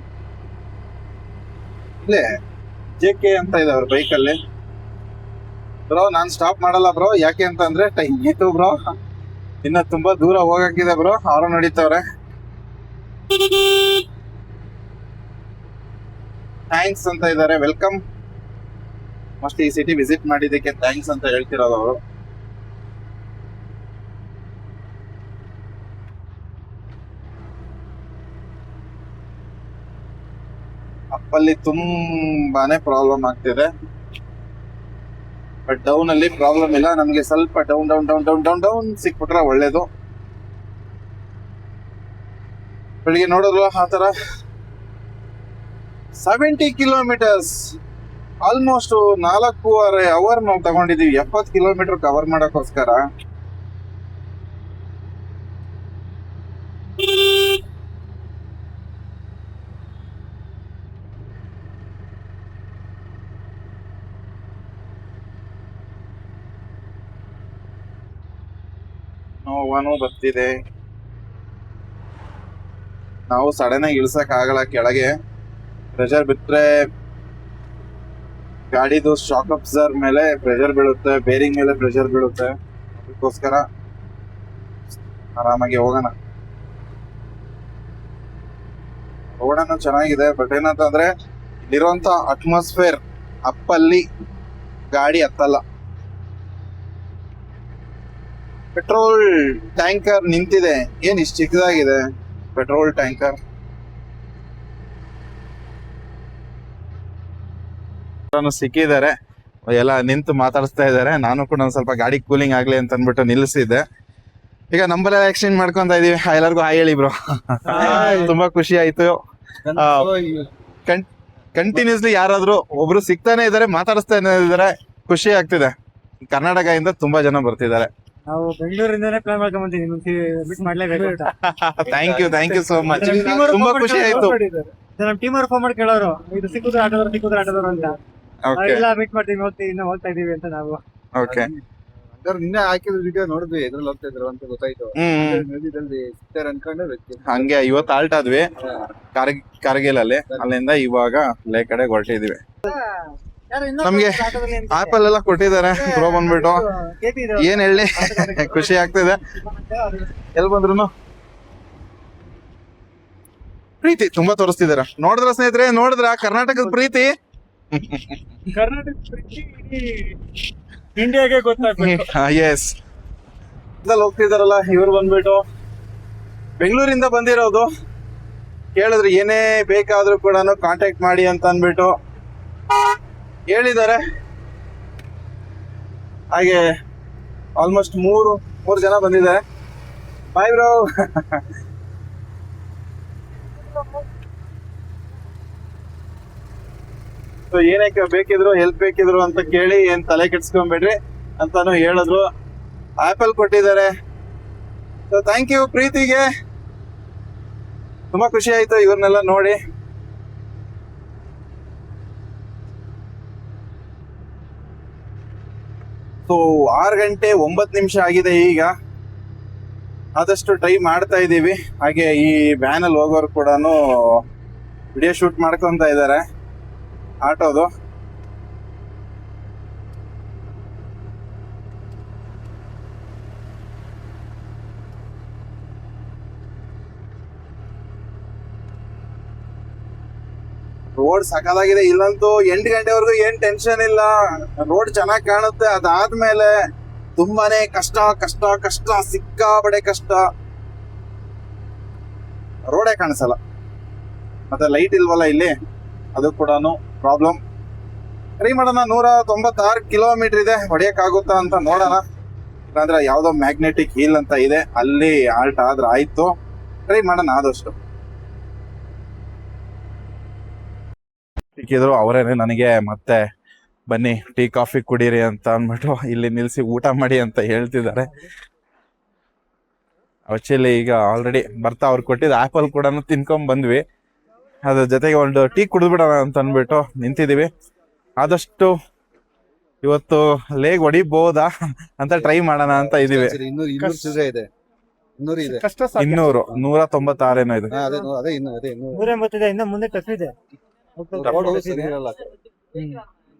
ಇಲ್ಲೇ JK ಅಂತ ಇದೆ ಅವ್ರ ಬೈಕಲ್ಲಿ. ಬ್ರೋ ನಾನ್ ಸ್ಟಾಪ್ ಮಾಡಲ್ಲ ಬ್ರೋ, ಯಾಕೆ ಅಂತ ಅಂದ್ರೆ ಟೈಮ್ ಇತ್ತು ಬ್ರೋ, ಇನ್ನ ತುಂಬಾ ದೂರ ಹೋಗಕ್ಕಿದೆ ಬ್ರೋ. ಅವರು ನಡೀತವ್ರೆ. ಥ್ಯಾಂಕ್ಸ್ ಅಂತ ಇದಾರೆ, ವೆಲ್ಕಮ್. ಮಸ್ಟ್ ಈ ಸಿಟಿ ವಿಸಿಟ್ ಮಾಡಿದ್ದಕ್ಕೆ ಥ್ಯಾಂಕ್ಸ್ ಅಂತ ಹೇಳ್ತಿರೋದು ಅವರು. ಅಪ್ಪಲ್ಲಿ ತುಂಬಾನೇ ಪ್ರಾಬ್ಲಮ್ ಆಗ್ತಿದೆ, ಬಟ್ ಡೌನ್ ಅಲ್ಲಿ ಪ್ರಾಬ್ಲಮ್ ಇಲ್ಲ. ನಮ್ಗೆ ಸ್ವಲ್ಪ down down down down down down ಸಿಕ್ಬಿಟ್ರೆ ಒಳ್ಳೇದು. ಬೆಳಿಗ್ಗೆ ನೋಡಿದ್ರು ಆ ತರ 70 ಕಿಲೋಮೀಟರ್ಸ್, ಆಲ್ಮೋಸ್ಟ್ 4.5 ಅವರ್ ನಾವು ತಗೊಂಡಿದೀವಿ 70 ಕಿಲೋಮೀಟರ್ ಕವರ್ ಮಾಡಕ್ಕೋಸ್ಕರ. ನೋವಾನು ಬರ್ತಿದೆ. ನಾವು ಸಡನ್ ಆಗಿ ಇಳ್ಸಕ್ ಆಗಲ್ಲ ಕೆಳಗೆ, ಪ್ರೆಷರ್ ಬಿಟ್ರೆ ಗಾಡಿದು ಶಾಕ್ ಅಬ್ಸರ್ವ್ ಮೇಲೆ ಪ್ರೆಷರ್ ಬೀಳುತ್ತೆ, ಬೇರಿಂಗ್ ಮೇಲೆ ಪ್ರೆಷರ್ ಬೀಳುತ್ತೆ. ಅದಕ್ಕೋಸ್ಕರ ಆರಾಮಾಗಿ ಹೋಗೋಣ. ರೋಡನ್ನು ಚೆನ್ನಾಗಿದೆ, ಬಟ್ ಏನಂತಂದ್ರೆ ಇಲ್ಲಿರುವಂತ ಅಟ್ಮಾಸ್ಫಿಯರ್ ಅಪ್ಪಲ್ಲಿ ಗಾಡಿ ಹತ್ತಲ್ಲ. ಪೆಟ್ರೋಲ್ ಟ್ಯಾಂಕರ್ ನಿಂತಿದೆ, ಏನ್ ಇಷ್ಟು ಚಿಕ್ಕದಾಗಿದೆ ಪೆಟ್ರೋಲ್ ಟ್ಯಾಂಕರ್. ಸಿಕ್ಕಿದ್ದಾರೆ, ಎಲ್ಲ ನಿಂತು ಮಾತಾಡಿಸ್ತಾ ಇದ್ದಾರೆ. ನಾನು ಕೂಡ ಒಂದ್ ಸ್ವಲ್ಪ ಗಾಡಿ ಕೂಲಿಂಗ್ ಆಗ್ಲಿ ಅಂತ ಅಂದ್ಬಿಟ್ಟು ನಿಲ್ಲಿಸಿದ್ದೆ. ಈಗ ನಂಬರ್ ಎಕ್ಸ್ಚೇಂಜ್ ಮಾಡ್ಕೊಂತ ಇದೀವಿ. ಎಲ್ಲರಿಗೂ ಹಾಯ್ ಹೇಳಿ ಬ್ರೋ. ತುಂಬಾ ಖುಷಿ ಆಯ್ತು. ಕಂಟಿನ್ಯೂಸ್ಲಿ ಯಾರಾದ್ರೂ ಒಬ್ರು ಸಿಗ್ತಾನೆ ಇದಾರೆ, ಮಾತಾಡಿಸ್ತಾನೆ ಇದಾರೆ, ಖುಷಿ ಆಗ್ತಿದೆ. ಕರ್ನಾಟಕದಿಂದ ತುಂಬಾ ಜನ ಬರ್ತಿದ್ದಾರೆ. ನಾವು ಬೆಂಗಳೂರಿಂದಾನೇ ಪ್ಲಾನ್ ಮಾಡ್ಕೊಂಡ್ ಬಂದಿದ್ದೀವಿ, ಬಿಟ್ ಮಾಡ್ಲೇಬೇಕು ಅಂತ. Thank you so much. ತುಂಬಾ ಖುಷಿ ಆಯ್ತು. ನಮ್ ಟೀಮ್ ಅವ್ರು ಫೋನ್ ಮಾಡಿ ಕೇಳೋರು, ಇದು ಸಿಕ್ಕುದ್ರೆ ಆಟೋದವ್ರು ಅಂತ. ಓಕೆ ಎಲ್ಲ ಮೀಟ್ ಮಾಡ್ತೀವಿ, ಹೋಗ್ತಾ ಇದೀವಿ ಅಂತ ನಾವು. ಓಕೆ. ನಿನ್ನೆ ಹಾಕಿದ ವಿಡಿಯೋ ನೋಡಿದ್ವಿ, ಎದ್ರಲ್ಲಿ ಹೋಗ್ತಾ ಇದ್ರು ಅಂತ ಗೊತ್ತಾಯ್ತು. ಸಿಗ್ತಾರೆ ಅನ್ಕೊಂಡೆ ವ್ಯಕ್ತಿ. ಹಂಗೆ ಇವತ್ತು ಆಲ್ಟ್ ಆದ್ವಿ ಕಾರ್ಗಿಲ್ ಅಲ್ಲಿ, ಅಲ್ಲಿಂದ ಇವಾಗ ಲೇ ಕಡೆ ಹೊರಟಿದೀವಿ. ನಮ್ಗೆ ಆಪಲ್ ಎಲ್ಲ ಕೊಟ್ಟಿದ್ದಾರೆ ಬ್ರೋ ಬಂದ್ಬಿಟ್ಟು. ಏನ್ ಹೇಳಿ, ಖುಷಿ ಆಗ್ತಿದೆ. ಎಲ್ ಬಂದ್ರು ಪ್ರೀತಿ ತುಂಬಾ ತೋರಿಸ್ತಿದಾರ. ನೋಡಿದ್ರ ಸ್ನೇಹಿತರೆ, ನೋಡಿದ್ರ ಕರ್ನಾಟಕದ ಪ್ರೀತಿ. ಕರ್ನಾಟಕ ಇಂಡಿಯಾಗೆ ಗೊತ್ತಾಗ್ಬೇಕು. ಎಸ್ ಹೋಗ್ತಿದಾರಲ್ಲ ಇವ್ರು ಬಂದ್ಬಿಟ್ಟು ಬೆಂಗಳೂರಿಂದ ಬಂದಿರೋದು. ಕೇಳಿದ್ರೆ ಏನೇ ಬೇಕಾದ್ರೂ ಕೂಡ ಕಾಂಟ್ಯಾಕ್ಟ್ ಮಾಡಿ ಅಂತ ಅಂದ್ಬಿಟ್ಟು ಹೇಳಿದ್ದಾರೆ. ಹಾಗೆ ಆಲ್ಮೋಸ್ಟ್ ಮೂರು ಜನ ಬಂದಿದ್ದಾರೆ. Bye bro. ಸೊ ಏನಕ್ಕೆ ಬೇಕಿದ್ರು, ಹೆಲ್ಪ್ ಬೇಕಿದ್ರು ಅಂತ ಕೇಳಿ ಏನ್ ತಲೆ ಕೆಡ್ಸ್ಕೊಂಬೇಡ್ರಿ ಅಂತಾನು ಹೇಳಿದ್ರು. ಆಪಲ್ ಕೊಟ್ಟಿದ್ದಾರೆ. ಸೊ ಥ್ಯಾಂಕ್ ಯು ಪ್ರೀತಿಗೆ. ತುಂಬಾ ಖುಷಿ ಆಯ್ತು ಇವ್ರನ್ನೆಲ್ಲ ನೋಡಿ. ಸೊ 6:09 ಆಗಿದೆ ಈಗ. ಆದಷ್ಟು ಟ್ರೈ ಮಾಡ್ತಾ ಇದ್ದೀವಿ. ಹಾಗೆ ಈ ವ್ಯಾನ್ ಅಲ್ಲಿ ಹೋಗೋರು ಕೂಡ ವಿಡಿಯೋ ಶೂಟ್ ಮಾಡ್ಕೊಂತ ಇದ್ದಾರೆ ಆಟೋದು. ರೋಡ್ ಸಕಲಾಗಿದೆ. ಇಲ್ಲಂತೂ 8 ಗಂಟೆವರೆಗೂ ಏನ್ ಟೆನ್ಷನ್ ಇಲ್ಲ, ರೋಡ್ ಚೆನ್ನಾಗಿ ಕಾಣುತ್ತೆ. ಅದಾದ್ಮೇಲೆ ತುಂಬಾನೇ ಕಷ್ಟ ಕಷ್ಟ ಕಷ್ಟ, ಸಿಕ್ಕಾಬಡೆ ಕಷ್ಟ. ರೋಡೇ ಕಾಣಿಸಲ್ಲ, ಮತ್ತೆ ಲೈಟ್ ಇಲ್ವಲ್ಲ ಇಲ್ಲಿ, ಅದು ಕೂಡ ಪ್ರಾಬ್ಲಮ್. ಟ್ರೈ ಮಾಡೋಣ. 196 ಕಿಲೋಮೀಟರ್ ಇದೆ, ಹೊಡೆಯಕ್ಕಾಗುತ್ತಾ ಅಂತ ನೋಡೋಣ. ಇಲ್ಲಾಂದ್ರೆ ಯಾವ್ದೋ ಮ್ಯಾಗ್ನೆಟಿಕ್ ಹೀಲ್ ಅಂತ ಇದೆ, ಅಲ್ಲಿ ಆಲ್ಟ್ ಆದ್ರೆ ಆಯ್ತು. ಟ್ರೈ ಮಾಡೋಣ ಆದಷ್ಟು. ಸಿಕ್ಕಿದ್ರು ಅವರೇನೆ ನನಗೆ ಮತ್ತೆ ಬನ್ನಿ ಟೀ ಕಾಫಿ ಕುಡೀರಿ ಅಂತ ಅಂದ್ಬಿಟ್ಟು ಇಲ್ಲಿ ನಿಲ್ಸಿ ಊಟ ಮಾಡಿ ಅಂತ ಹೇಳ್ತಿದ್ದಾರೆ. ಆಕ್ಚುಲಿ ಈಗ ಆಲ್ರೆಡಿ ಬರ್ತಾ ಅವ್ರು ಕೊಟ್ಟಿದ್ದ ಆಪಲ್ ಕೂಡ ತಿನ್ಕೊಂಡ್ ಬಂದ್ವಿ. ಅದ್ರ ಜೊತೆಗೆ ಒಂದು ಟೀ ಕುಡಿದ್ಬಿಡೋಣ ಅಂತ ಅಂದ್ಬಿಟ್ಟು ನಿಂತಿದೀವಿ. ಆದಷ್ಟು ಇವತ್ತು ಲೇಗ್ ಹೊಡಿಬಹುದಾ ಅಂತ ಟ್ರೈ ಮಾಡೋಣ ಅಂತ ಇದೀವಿ. 200 ಚಿಲ್ಲರೆ ಇದೆ, 200 ಇದೆ, 196 ಏನೋ ಇದೆ. ಅದೇ ಅದೇ ಅದೇ 180 ಇನ್ನ ಮುಂದೆ ಟಫ್ ಇದೆ. ರೋಡ್ ಸರಿ ಇರಲ್ಲ.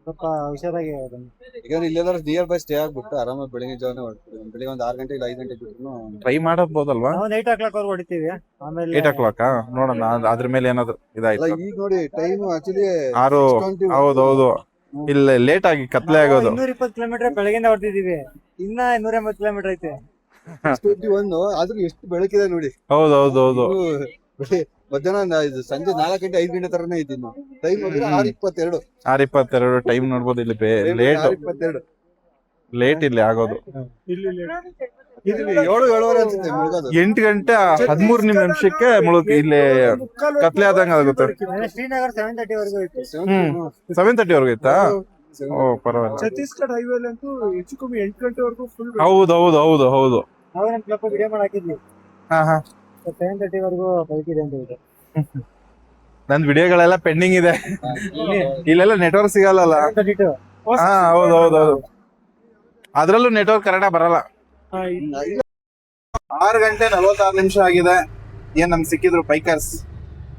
ಸ್ವಲ್ಪ ಹುಷಾರಾಗಿ ಈಗ ಇಲ್ಲೆಲ್ಲಾರು ನಿಯರ್ ಬೈ ಸ್ಟೇ ಆಗ್ಬಿಟ್ಟು ಆರಾಮಾಗಿ ಬೆಳಿಗ್ಗೆ ಜಾವನೇ ಹೊರಡ್ತೀವಿ. ಬೆಳಿಗ್ಗೆ ಒಂದು 6 ಗಂಟೆ ಇಲ್ಲ 5 ಗಂಟೆ ಬಿಟ್ಟು ಟ್ರೈ ಮಾಡಬಹುದಲ್ವಾ? ನಾವು 8 o'clock ವರೆಗೂ ಹೊಡಿತೀವಿ. ಆಮೇಲೆ 8 o'clock ನೋಡೋಣ. ಅದ್ರ ಮೇಲೆ ಏನಾದ್ರು ಇದಾಯ್ತು. ಈಗ ನೋಡಿ ಟೈಮ್ ಆಕ್ಚುಲಿ 6 ಹೌದೌದು. ಇಲ್ಲ ಲೇಟ್ ಆಗಿ ಕತ್ಲೆ ಆಗೋದು. 220 ಕಿಲೋಮೀಟರ್ ಬೆಳಗ್ಗೆಯಿಂದ ಹೊಡ್ತಿದೀವಿ. ಇನ್ನ 180 ಕಿಲೋಮೀಟರ್ ಐತೆ. 21 ಆದ್ರೂ ಎಷ್ಟು ಬೆಳಕಿದೆ ನೋಡಿ. ಹೌದೌದು. ಮಧ್ಯಾಹ್ನ ಸಂಜೆ 4 ಗಂಟೆ 5 ಗಂಟೆ ತರನೇ ಇದ್ದೀನಿ. ಟೈಮ್ ನೋಡಿದ್ರೆ 6:22. 6:22 ಟೈಮ್ ನೋಡ್ಬೋದು. ಇಲ್ಲಿ ಲೇಟ್ 6:22 ಲೇಟ್ ಇಲ್ಲಿ ಆಗೋದು. 7:07 ಅನ್ಸುತ್ತೆ ಮುಳುಗೋದು. 8 ಗಂಟೆ 13 ನಿಮಿಷಕ್ಕೆ ಮುಳುಗಿ ಇಲ್ಲಿ ಕತ್ಲೆ ಆದಂಗ ಆಗುತ್ತೆ. ಶ್ರೀನಗರ 7:30 ವರೆಗೂ ಐತೆ. 7:30 ವರೆಗೂ ಇತ್ತಾ? ಓ ಪರವಾಗಿಲ್ಲ. ಛತ್ತೀಸ್ಗಢ ಹೈವೇಲಿ ಅಂತೂ ಹೆಚ್ಚು ಕಮ್ಮಿ 8 ಗಂಟೆವರೆಗೂ ಫುಲ್. ಹೌದು. ನಾವು ನಮ್ಮ ಕ್ಲಬ್ ವಿಡಿಯೋ ಮಾಡಿ ಹಾಕಿದ್ವಿ. ಹಾ 7:30 ವರೆಗೂ ಬೈಕಿದೆ ಅಂತ ಇದೆ. ನನ್ ವಿಡಿಯೋಗಳೆಲ್ಲ ಪೆಂಡಿಂಗ್ ಇದೆ. ಇಲ್ಲೆಲ್ಲ ನೆಟ್ವರ್ಕ್ ಸಿಗಲ್ಲ. 7:32. ಹಾ ಹೌದು. ಅದ್ರಲ್ಲೂ ನೆಟ್ವರ್ಕ್ ಕರೆಕ್ಟ್ ಬರಲ್ಲ. 6 ಗಂಟೆ 46 ನಿಮಿಷ ಆಗಿದೆ. ಏನ್ ನಮ್ಗೆ ಸಿಕ್ಕಿದ್ರು ಬೈಕರ್ಸ್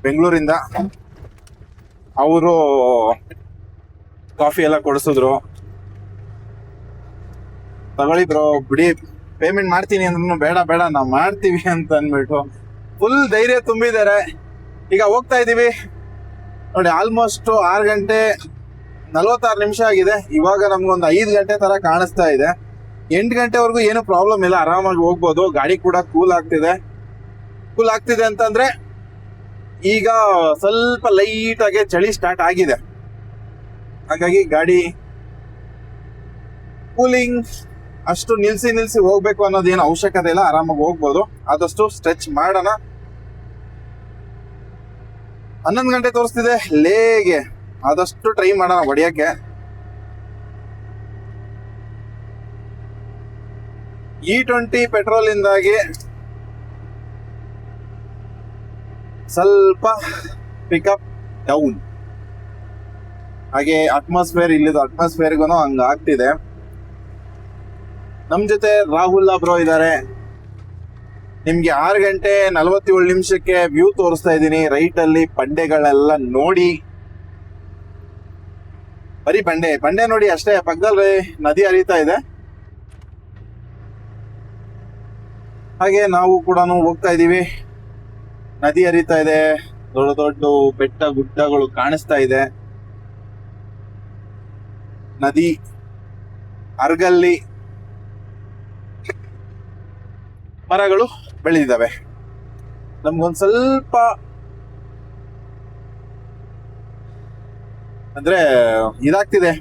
ಬೆಂಗಳೂರಿಂದ. ಅವರು ಕಾಫಿ ಎಲ್ಲ ಕೊಡಿಸಿದ್ರು. ತಗೊಳ್ಳಿ ಬ್ರೋ ಬಿಡಿ, ಪೇಮೆಂಟ್ ಮಾಡ್ತೀನಿ ಅಂದ್ರೂ ಬೇಡ ನಾವು ಮಾಡ್ತೀವಿ ಅಂತ ಅಂದ್ಬಿಟ್ಟು ಫುಲ್ ಧೈರ್ಯ ತುಂಬಿದ್ದಾರೆ. ಈಗ ಹೋಗ್ತಾ ಇದೀವಿ ನೋಡಿ. ಆಲ್ಮೋಸ್ಟ್ 6 ಗಂಟೆ 46 ನಿಮಿಷ ಆಗಿದೆ. ಇವಾಗ ನಮ್ಗೊಂದು 5 ಗಂಟೆ ತರ ಕಾಣಿಸ್ತಾ ಇದೆ. 8 ಗಂಟೆವರೆಗೂ ಏನು ಪ್ರಾಬ್ಲಮ್ ಇಲ್ಲ, ಆರಾಮಾಗಿ ಹೋಗ್ಬೋದು. ಗಾಡಿ ಕೂಡ ಕೂಲ್ ಆಗ್ತಿದೆ ಅಂತಂದ್ರೆ ಈಗ ಸ್ವಲ್ಪ ಲೈಟ್ ಆಗಿ ಚಳಿ ಸ್ಟಾರ್ಟ್ ಆಗಿದೆ. ಹಾಗಾಗಿ ಗಾಡಿ ಕೂಲಿಂಗ್ ಅಷ್ಟು ನಿಲ್ಸಿ ಹೋಗ್ಬೇಕು ಅನ್ನೋದೇನು ಅವಶ್ಯಕತೆ ಇಲ್ಲ, ಆರಾಮಾಗಿ ಹೋಗ್ಬೋದು. ಆದಷ್ಟು ಸ್ಟ್ರೆಚ್ ಮಾಡೋಣ. 11 ಗಂಟೆ ತೋರಿಸ್ತಿದೆ ಲೇಗೆ. ಆದಷ್ಟು ಟ್ರೈ ಮಾಡೋಣ ಹೊಡಿಯಕ್ಕೆ. E20 ಪೆಟ್ರೋಲ್ ಇಂದಾಗಿ ಸ್ವಲ್ಪ ಪಿಕಪ್ ಡೌನ್. ಹಾಗೆ ಇಲ್ಲಿದ್ದು ಅಟ್ಮಾಸ್ಫಿಯರ್ಗೂ ಹಂಗ ಆಗ್ತಿದೆ. ನಮ್ ಜೊತೆ ರಾಹುಲ್ ಬ್ರೋ ಇದ್ದಾರೆ. ನಿಮ್ಗೆ 6 ಗಂಟೆ 47 ನಿಮಿಷಕ್ಕೆ ವ್ಯೂ ತೋರಿಸ್ತಾ ಇದ್ದೀನಿ. ರೈಟ್ ಅಲ್ಲಿ ಬಂಡೆಗಳೆಲ್ಲ ನೋಡಿ, ಬರೀ ಬಂಡೆ ನೋಡಿ ಅಷ್ಟೇ. ಪಕ್ಕದಲ್ಲಿ ನದಿ ಹರಿತಾ ಇದೆ. ಹಾಗೆ ನಾವು ಕೂಡ ಹೋಗ್ತಾ ಇದೀವಿ. ನದಿ ಹರಿತಾ ಇದೆ, ದೊಡ್ಡ ಬೆಟ್ಟ ಗುಡ್ಡಗಳು ಕಾಣಿಸ್ತಾ ಇದೆ. ನದಿ ಅರ್ಗಲ್ಲಿ ಮರಗಳು ಬೆಳೆದಿದ್ದಾವೆ. ನಮ್ಗೊಂದ್ ಸ್ವಲ್ಪ ಅಂದ್ರೆ ಇದಾಗ್ತಿದೆ.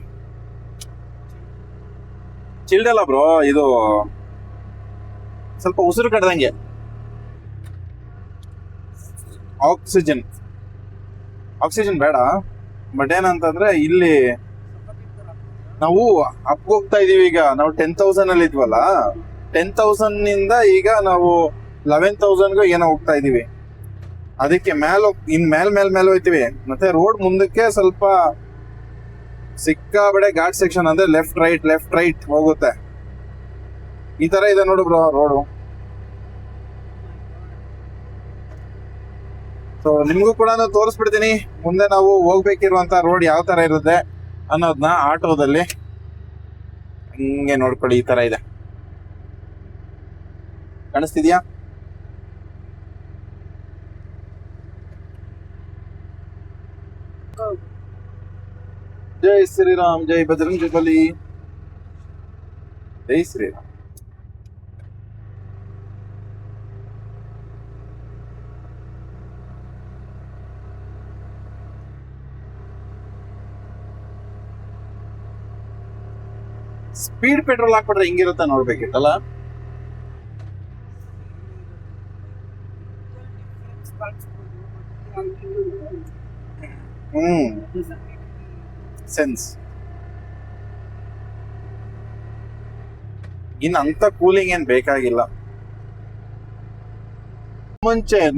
ಚಿಲ್ಡಲ್ಲ ಬ್ರೋ, ಇದು ಸ್ವಲ್ಪ ಉಸಿರು ಕಟ್ಟದಂಗೆ. ಆಕ್ಸಿಜನ್ ಬೇಡ, ಬಟ್ ಏನಂತಂದ್ರೆ ಇಲ್ಲಿ ನಾವು ಅಪ್ ಹೋಗ್ತಾ ಇದೀವಿ. ಈಗ ನಾವು 10,000 ಅಲ್ಲಿ ಇದ್ವಲ್ಲ, 10,000 ನಿಂದ ಈಗ ನಾವು 11,000 ಏನೋ ಹೋಗ್ತಾ ಇದೀವಿ. ಅದಕ್ಕೆ ಮೇಲ್ ಹೋಯ್ತಿವಿ. ಮತ್ತೆ ರೋಡ್ ಮುಂದಕ್ಕೆ ಸ್ವಲ್ಪ ಸಿಕ್ಕಾಬಡೆ ಘಾಟ್ ಸೆಕ್ಷನ್, ಅಂದ್ರೆ ಲೆಫ್ಟ್ ರೈಟ್ ಹೋಗುತ್ತೆ. ಈ ತರ ಇದೆ ನೋಡು ಬ್ರೋ ರೋಡು. ಸೊ ನಿಮ್ಗೂ ಕೂಡ ತೋರಿಸ್ಬಿಡ್ತೀನಿ ಮುಂದೆ ನಾವು ಹೋಗ್ಬೇಕಿರುವಂತ ರೋಡ್ ಯಾವ ತರ ಇರುತ್ತೆ ಅನ್ನೋದನ್ನ ಆಟೋದಲ್ಲಿ. ಹಿಂಗೆ ನೋಡ್ಕೊಳ್ಳಿ, ಈ ತರ ಇದೆ. ಕಾಣಿಸ್ತಿದ್ಯಾ? ಜೈ ಶ್ರೀರಾಮ್, ಜೈ ಬಜರಂಗ ಬಲಿ, ಜೈ ಶ್ರೀರಾಮ್. ಸ್ಪೀಡ್ ಪೆಟ್ರೋಲ್ ಹಾಕ್ಬಿಟ್ರೆ ಹಿಂಗಿರುತ್ತೆ ನೋಡ್ಬೇಕಿತ್ತಲ್ಲ. ಸೆನ್ಸ್. ಇನ್ ಅಂತ ಕೂಲಿಂಗ್ ಏನ್ ಬೇಕಾಗಿಲ್ಲ.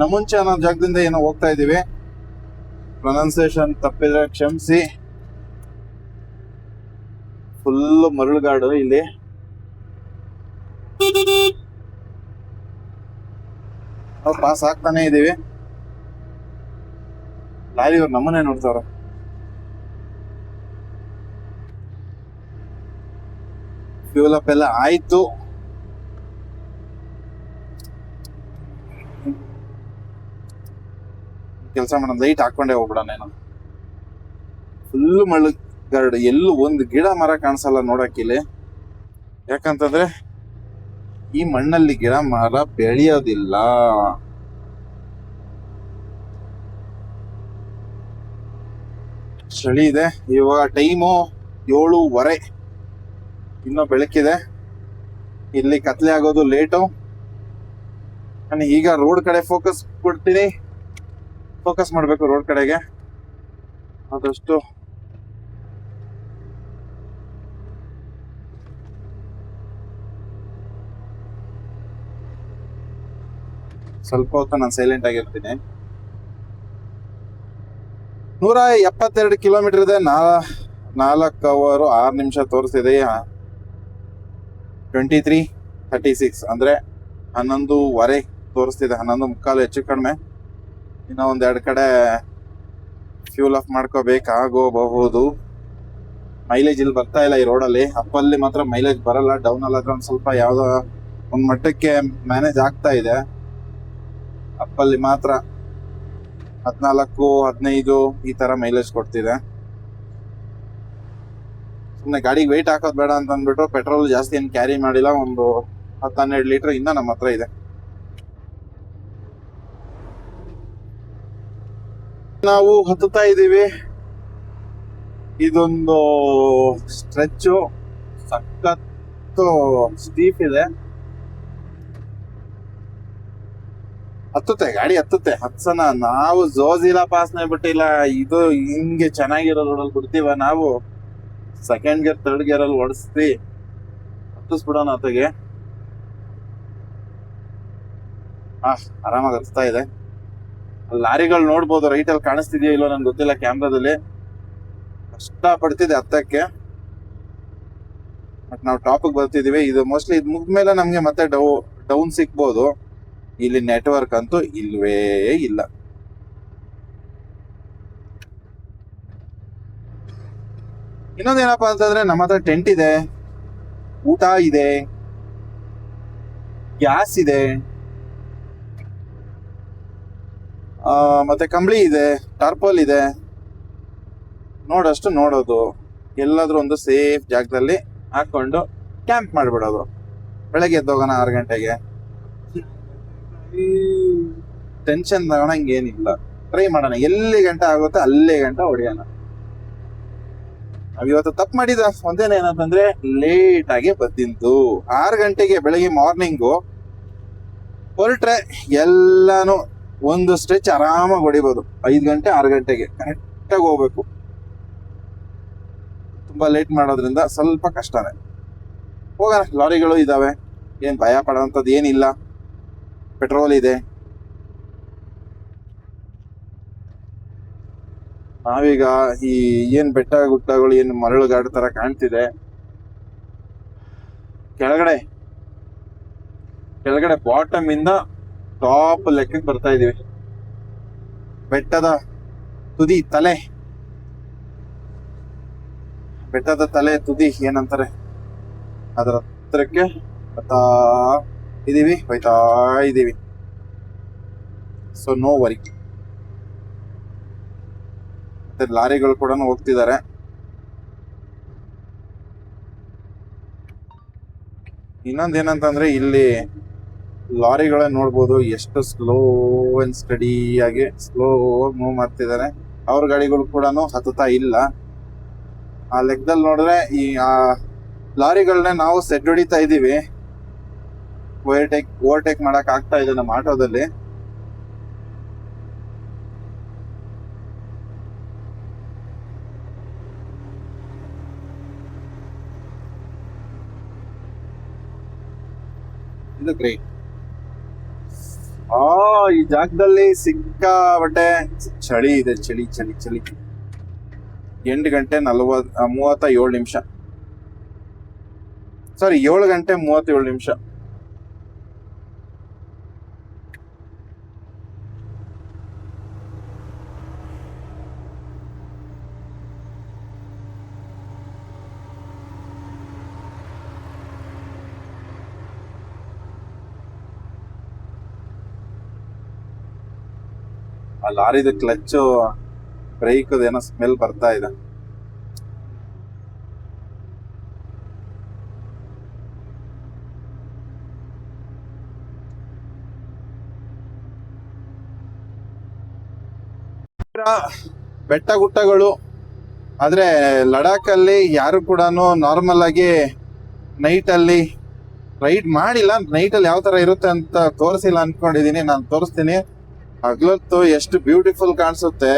ನಮುಂಚೆ ಅನ್ನೋ ಜಾಗದಿಂದ ಏನೋ ಹೋಗ್ತಾ ಇದೀವಿ. ಪ್ರೊನೌನ್ಸಿಯೇಷನ್ ತಪ್ಪಿದ್ರೆ ಕ್ಷಮಿಸಿ. ಫುಲ್ ಮರಳುಗಾಡು ಇಲ್ಲಿ. ನಾವು ಪಾಸ್ ಆಗ್ತಾನೆ ಇದೀವಿ. ಲಾರಿ ಅವ್ರು ನಮ್ಮನ್ನೇ ನೋಡ್ತಾವ್ರ. ಫ್ಯೂಲ್ ಅಪ್ ಎಲ್ಲ ಆಯ್ತು. ಕೆಲಸ ಮಾಡೋದು ಲೈಟ್ ಹಾಕೊಂಡೇ ಹೋಗ್ಬಿಡೋಣ. ನಾನು ಫುಲ್ ಮರಳುಗಾಡು, ಎಲ್ಲೂ ಒಂದು ಗಿಡ ಮರ ಕಾಣಿಸಲ್ಲ ನೋಡಕ್ಕಿಲ್ಲಿ. ಯಾಕಂತಂದ್ರೆ ಈ ಮಣ್ಣಲ್ಲಿ ಗಿಡ ಮರ ಬೆಳೆಯೋದಿಲ್ಲ. ಚಳಿ ಇದೆ. ಇವಾಗ ಟೈಮು 7:15. ಇನ್ನೂ ಬೆಳಕಿದೆ. ಇಲ್ಲಿ ಕತ್ಲೆ ಆಗೋದು ಲೇಟು. ನಾನು ಈಗ ರೋಡ್ ಕಡೆ ಫೋಕಸ್ ಕೊಡ್ತೀನಿ. ಫೋಕಸ್ ಮಾಡ್ಬೇಕು ರೋಡ್ ಕಡೆಗೆ ಆದಷ್ಟು. ಸ್ವಲ್ಪ ಹೊತ್ತು ನಾನು ಸೈಲೆಂಟ್ ಆಗಿರ್ತೀನಿ. 172 ಕಿಲೋಮೀಟರ್ ಇದೆ. 4 ಅವರ್ 6 ನಿಮಿಷ ತೋರಿಸ್ತಿದೆ. 23:36 ಅಂದ್ರೆ 11:15 ತೋರಿಸ್ತಿದೆ. 11:15 ಹೆಚ್ಚು ಕಡಿಮೆ. ಇನ್ನ ಒಂದೆರಡು ಕಡೆ ಫ್ಯೂಲ್ ಆಫ್ ಮಾಡ್ಕೋಬೇಕಾಗಬಹುದು. ಮೈಲೇಜ್ ಇಲ್ಲಿ ಬರ್ತಾ ಇಲ್ಲ ಈ ರೋಡಲ್ಲಿ. ಅಪ್ಪಲ್ಲಿ ಮಾತ್ರ ಮೈಲೇಜ್ ಬರಲ್ಲ. ಡೌನ್ ಅಲ್ಲಾದ್ರೆ ಒಂದ್ ಸ್ವಲ್ಪ ಯಾವ್ದೋ ಒಂದ್ ಮಟ್ಟಕ್ಕೆ ಮ್ಯಾನೇಜ್ ಆಗ್ತಾ ಇದೆ. ಅಪ್ಪಲ್ಲಿ ಮಾತ್ರ 14-15 ಈ ತರ ಮೈಲೇಜ್ ಕೊಡ್ತಿದೆ. ಸುಮ್ಮನೆ ಗಾಡಿಗೆ ವೆಯ್ಟ್ ಹಾಕೋದ್ ಬೇಡ ಅಂತ ಅಂದ್ಬಿಟ್ಟು ಪೆಟ್ರೋಲ್ ಜಾಸ್ತಿ ಏನು ಕ್ಯಾರಿ ಮಾಡಿಲ್ಲ. ಒಂದು 10-12 ಲೀಟರ್ ಇನ್ನ ನಮ್ಮ ಹತ್ರ ಇದೆ. ನಾವು ಹತ್ತುತ್ತಾ ಇದೀವಿ. ಇದೊಂದು ಸ್ಟ್ರೆಚ್ಚು ಸಖತ್ತು ಸ್ಟೀಪ್ ಇದೆ. ಹತ್ತುತ್ತೆ ಗಾಡಿ, ಹತ್ತುತ್ತೆ. ಹತ್ಸನ ನಾವು ಜೋಜಿಲ್ಲ ಪಾಸ್ನೇ ಬಿಟ್ಟಿಲ್ಲ. ಇದು ಹಿಂಗೆ ಚೆನ್ನಾಗಿರೋ ರೋಡಲ್ಲಿ ಬಿಡ್ತೀವ ನಾವು. ಸೆಕೆಂಡ್ ಗೇರ್ ಥರ್ಡ್ ಗೇರ್ ಅಲ್ಲಿ ಓಡಿಸ್ತಿ ಹತ್ತಿಸ್ಬಿಡೋಣ ಆತಗೆ. ಆರಾಮಾಗಿ ಹತ್ತಾ ಇದೆ. ಲಾರಿಗಳು ನೋಡ್ಬೋದು, ರೈಟ್ ಅಲ್ಲಿ ಕಾಣಿಸ್ತಿದೆಯೋ ಇಲ್ಲೋ ನನ್ಗೆ ಗೊತ್ತಿಲ್ಲ. ಕ್ಯಾಮ್ರಾದಲ್ಲಿ ಕಷ್ಟ ಪಡ್ತಿದೆ ಹತ್ತಕ್ಕೆ. ಬಟ್ ನಾವು ಟಾಪ್ ಬರ್ತಿದೀವಿ. ಇದು ಮೋಸ್ಟ್ಲಿ ಇದು ಮುಗ್ದ್ಮೇಲೆ ನಮ್ಗೆ ಮತ್ತೆ ಡೌನ್ ಸಿಗ್ಬೋದು. ಇಲ್ಲಿ ನೆಟ್ವರ್ಕ್ ಅಂತೂ ಇಲ್ವೇ ಇಲ್ಲ. ಇನ್ನೊಂದೇನಪ್ಪಾ ಅಂತಂದ್ರೆ ನಮ್ಮ ಹತ್ರ ಟೆಂಟ್ ಇದೆ, ಊಟ ಇದೆ, ಗ್ಯಾಸ್ ಇದೆ, ಮತ್ತೆ ಕಂಬಳಿ ಇದೆ, ಟಾರ್ಪಲ್ ಇದೆ. ನೋಡೋಷ್ಟು ನೋಡೋದು. ಎಲ್ಲಾದ್ರೂ ಒಂದು ಸೇಫ್ ಜಾಗದಲ್ಲಿ ಹಾಕೊಂಡು ಕ್ಯಾಂಪ್ ಮಾಡ್ಬಿಡೋದು. ಬೆಳಗ್ಗೆ ಎದ್ದೋಗೋಣ 6 ಗಂಟೆಗೆ. ಟೆನ್ಷನ್ ತಗೊಳಂಗೇನಿಲ್ಲ. ಟ್ರೈ ಮಾಡೋಣ. ಎಲ್ಲಿ ಗಂಟೆ ಆಗುತ್ತೆ ಅಲ್ಲೇ ಗಂಟೆ ಹೊಡಿಯೋಣ. ನಾವ್ ಇವತ್ತು ತಪ್ಪು ಮಾಡಿದ ಒಂದೇನ ಏನಂತಂದ್ರೆ ಲೇಟ್ ಆಗಿ ಬಂದಿದ್ದು. 6 ಗಂಟೆಗೆ ಬೆಳಗ್ಗೆ ಮಾರ್ನಿಂಗು ಹೊರಟ್ರೆ ಎಲ್ಲಾನು ಒಂದು ಸ್ಟ್ರೆಚ್ ಆರಾಮಾಗಿ ಹೊಡಿಬೋದು. 5 ಗಂಟೆ 6 ಗಂಟೆಗೆ ಕರೆಕ್ಟಾಗಿ ಹೋಗ್ಬೇಕು. ತುಂಬಾ ಲೇಟ್ ಮಾಡೋದ್ರಿಂದ ಸ್ವಲ್ಪ ಕಷ್ಟನೇ. ಹೋಗೋಣ. ಲಾರಿಗಳು ಇದಾವೆ, ಏನ್ ಭಯ ಪಡೋಂಥದ್ದು ಏನಿಲ್ಲ. ಪೆಟ್ರೋಲ್ ಇದೆ. ನಾವೀಗ ಈ ಏನ್ ಬೆಟ್ಟ ಗುಡ್ಡಗಳು ಏನ್ ಮರಳುಗಾಡು ತರ ಕಾಣ್ತಿದೆ, ಕೆಳಗಡೆ ಬಾಟಮ್ ಇಂದ ಟಾಪ್ ಲೆಕ್ಕಕ್ಕೆ ಬರ್ತಾ ಇದೀವಿ. ಬೆಟ್ಟದ ತುದಿ ಏನಂತಾರೆ ಅದರ ಹತ್ರಕ್ಕೆ ಹೋಗ್ತಾ ಇದೀವಿ. So no worry. ಮತ್ತೆ ಲಾರಿಗಳು ಕೂಡ ಹೋಗ್ತಿದ್ದಾರೆ. ಇನ್ನೊಂದೇನಂತಂದ್ರೆ ಇಲ್ಲಿ ಲಾರಿಗಳೇ ನೋಡ್ಬೋದು ಎಷ್ಟು ಸ್ಲೋ ಅಂಡ್ ಸ್ಟಡಿ ಆಗಿ ಸ್ಲೋ ಮೂವ್ ಮಾಡ್ತಿದ್ದಾರೆ. ಅವ್ರ ಗಾಡಿಗಳು ಕೂಡ ಹತ್ತುತ್ತಾ ಇಲ್ಲ. ಆ ಲೆಕ್ಕದಲ್ಲಿ ನೋಡಿದ್ರೆ ಈ ಲಾರಿಗಳನ್ನ ನಾವು ಸೆಡ್ ಹೊಡಿತಾ ಇದೀವಿ. ಓವರ್ಟೇಕ್ ಮಾಡಕ್ ಆಗ್ತಾ ಇದೆ ನಮ್ಮ ಆಟೋದಲ್ಲಿ. ಇದು ಗ್ರೇಟ್. ಈ ಜಾಗದಲ್ಲಿ ಸಿಕ್ಕಾಬಟ್ಟೆ ಚಳಿ ಇದೆ. ಚಳಿ ಚಳಿ ಚಳಿ. 8 ಗಂಟೆ 37 ನಿಮಿಷ. ಸಾರಿ, 7 ಗಂಟೆ 37 ನಿಮಿಷ. ಆ ಲಾರಿದ ಕ್ಲಚ್ ಬ್ರೇಕ್ ಏನೋ ಸ್ಮೆಲ್ ಬರ್ತಾ ಇದೆ. ಬೆಟ್ಟ ಗುಟ್ಟಗಳು ಆದ್ರೆ ಲಡಾಖ್ ಅಲ್ಲಿ ಯಾರು ಕೂಡ ನಾರ್ಮಲ್ ಆಗಿ ನೈಟ್ ಅಲ್ಲಿ ರೈಡ್ ಮಾಡಿಲ್ಲ. ನೈಟ್ ಅಲ್ಲಿ ಯಾವ ತರ ಇರುತ್ತೆ ಅಂತ ತೋರಿಸಿಲ್ಲ ಅನ್ಕೊಂಡಿದೀನಿ. ನಾನು ತೋರಿಸ್ತೀನಿ. ಹಗ್ಲೊತ್ತು ಎಷ್ಟು ಬ್ಯೂಟಿಫುಲ್ ಕಾಣಿಸುತ್ತೆ,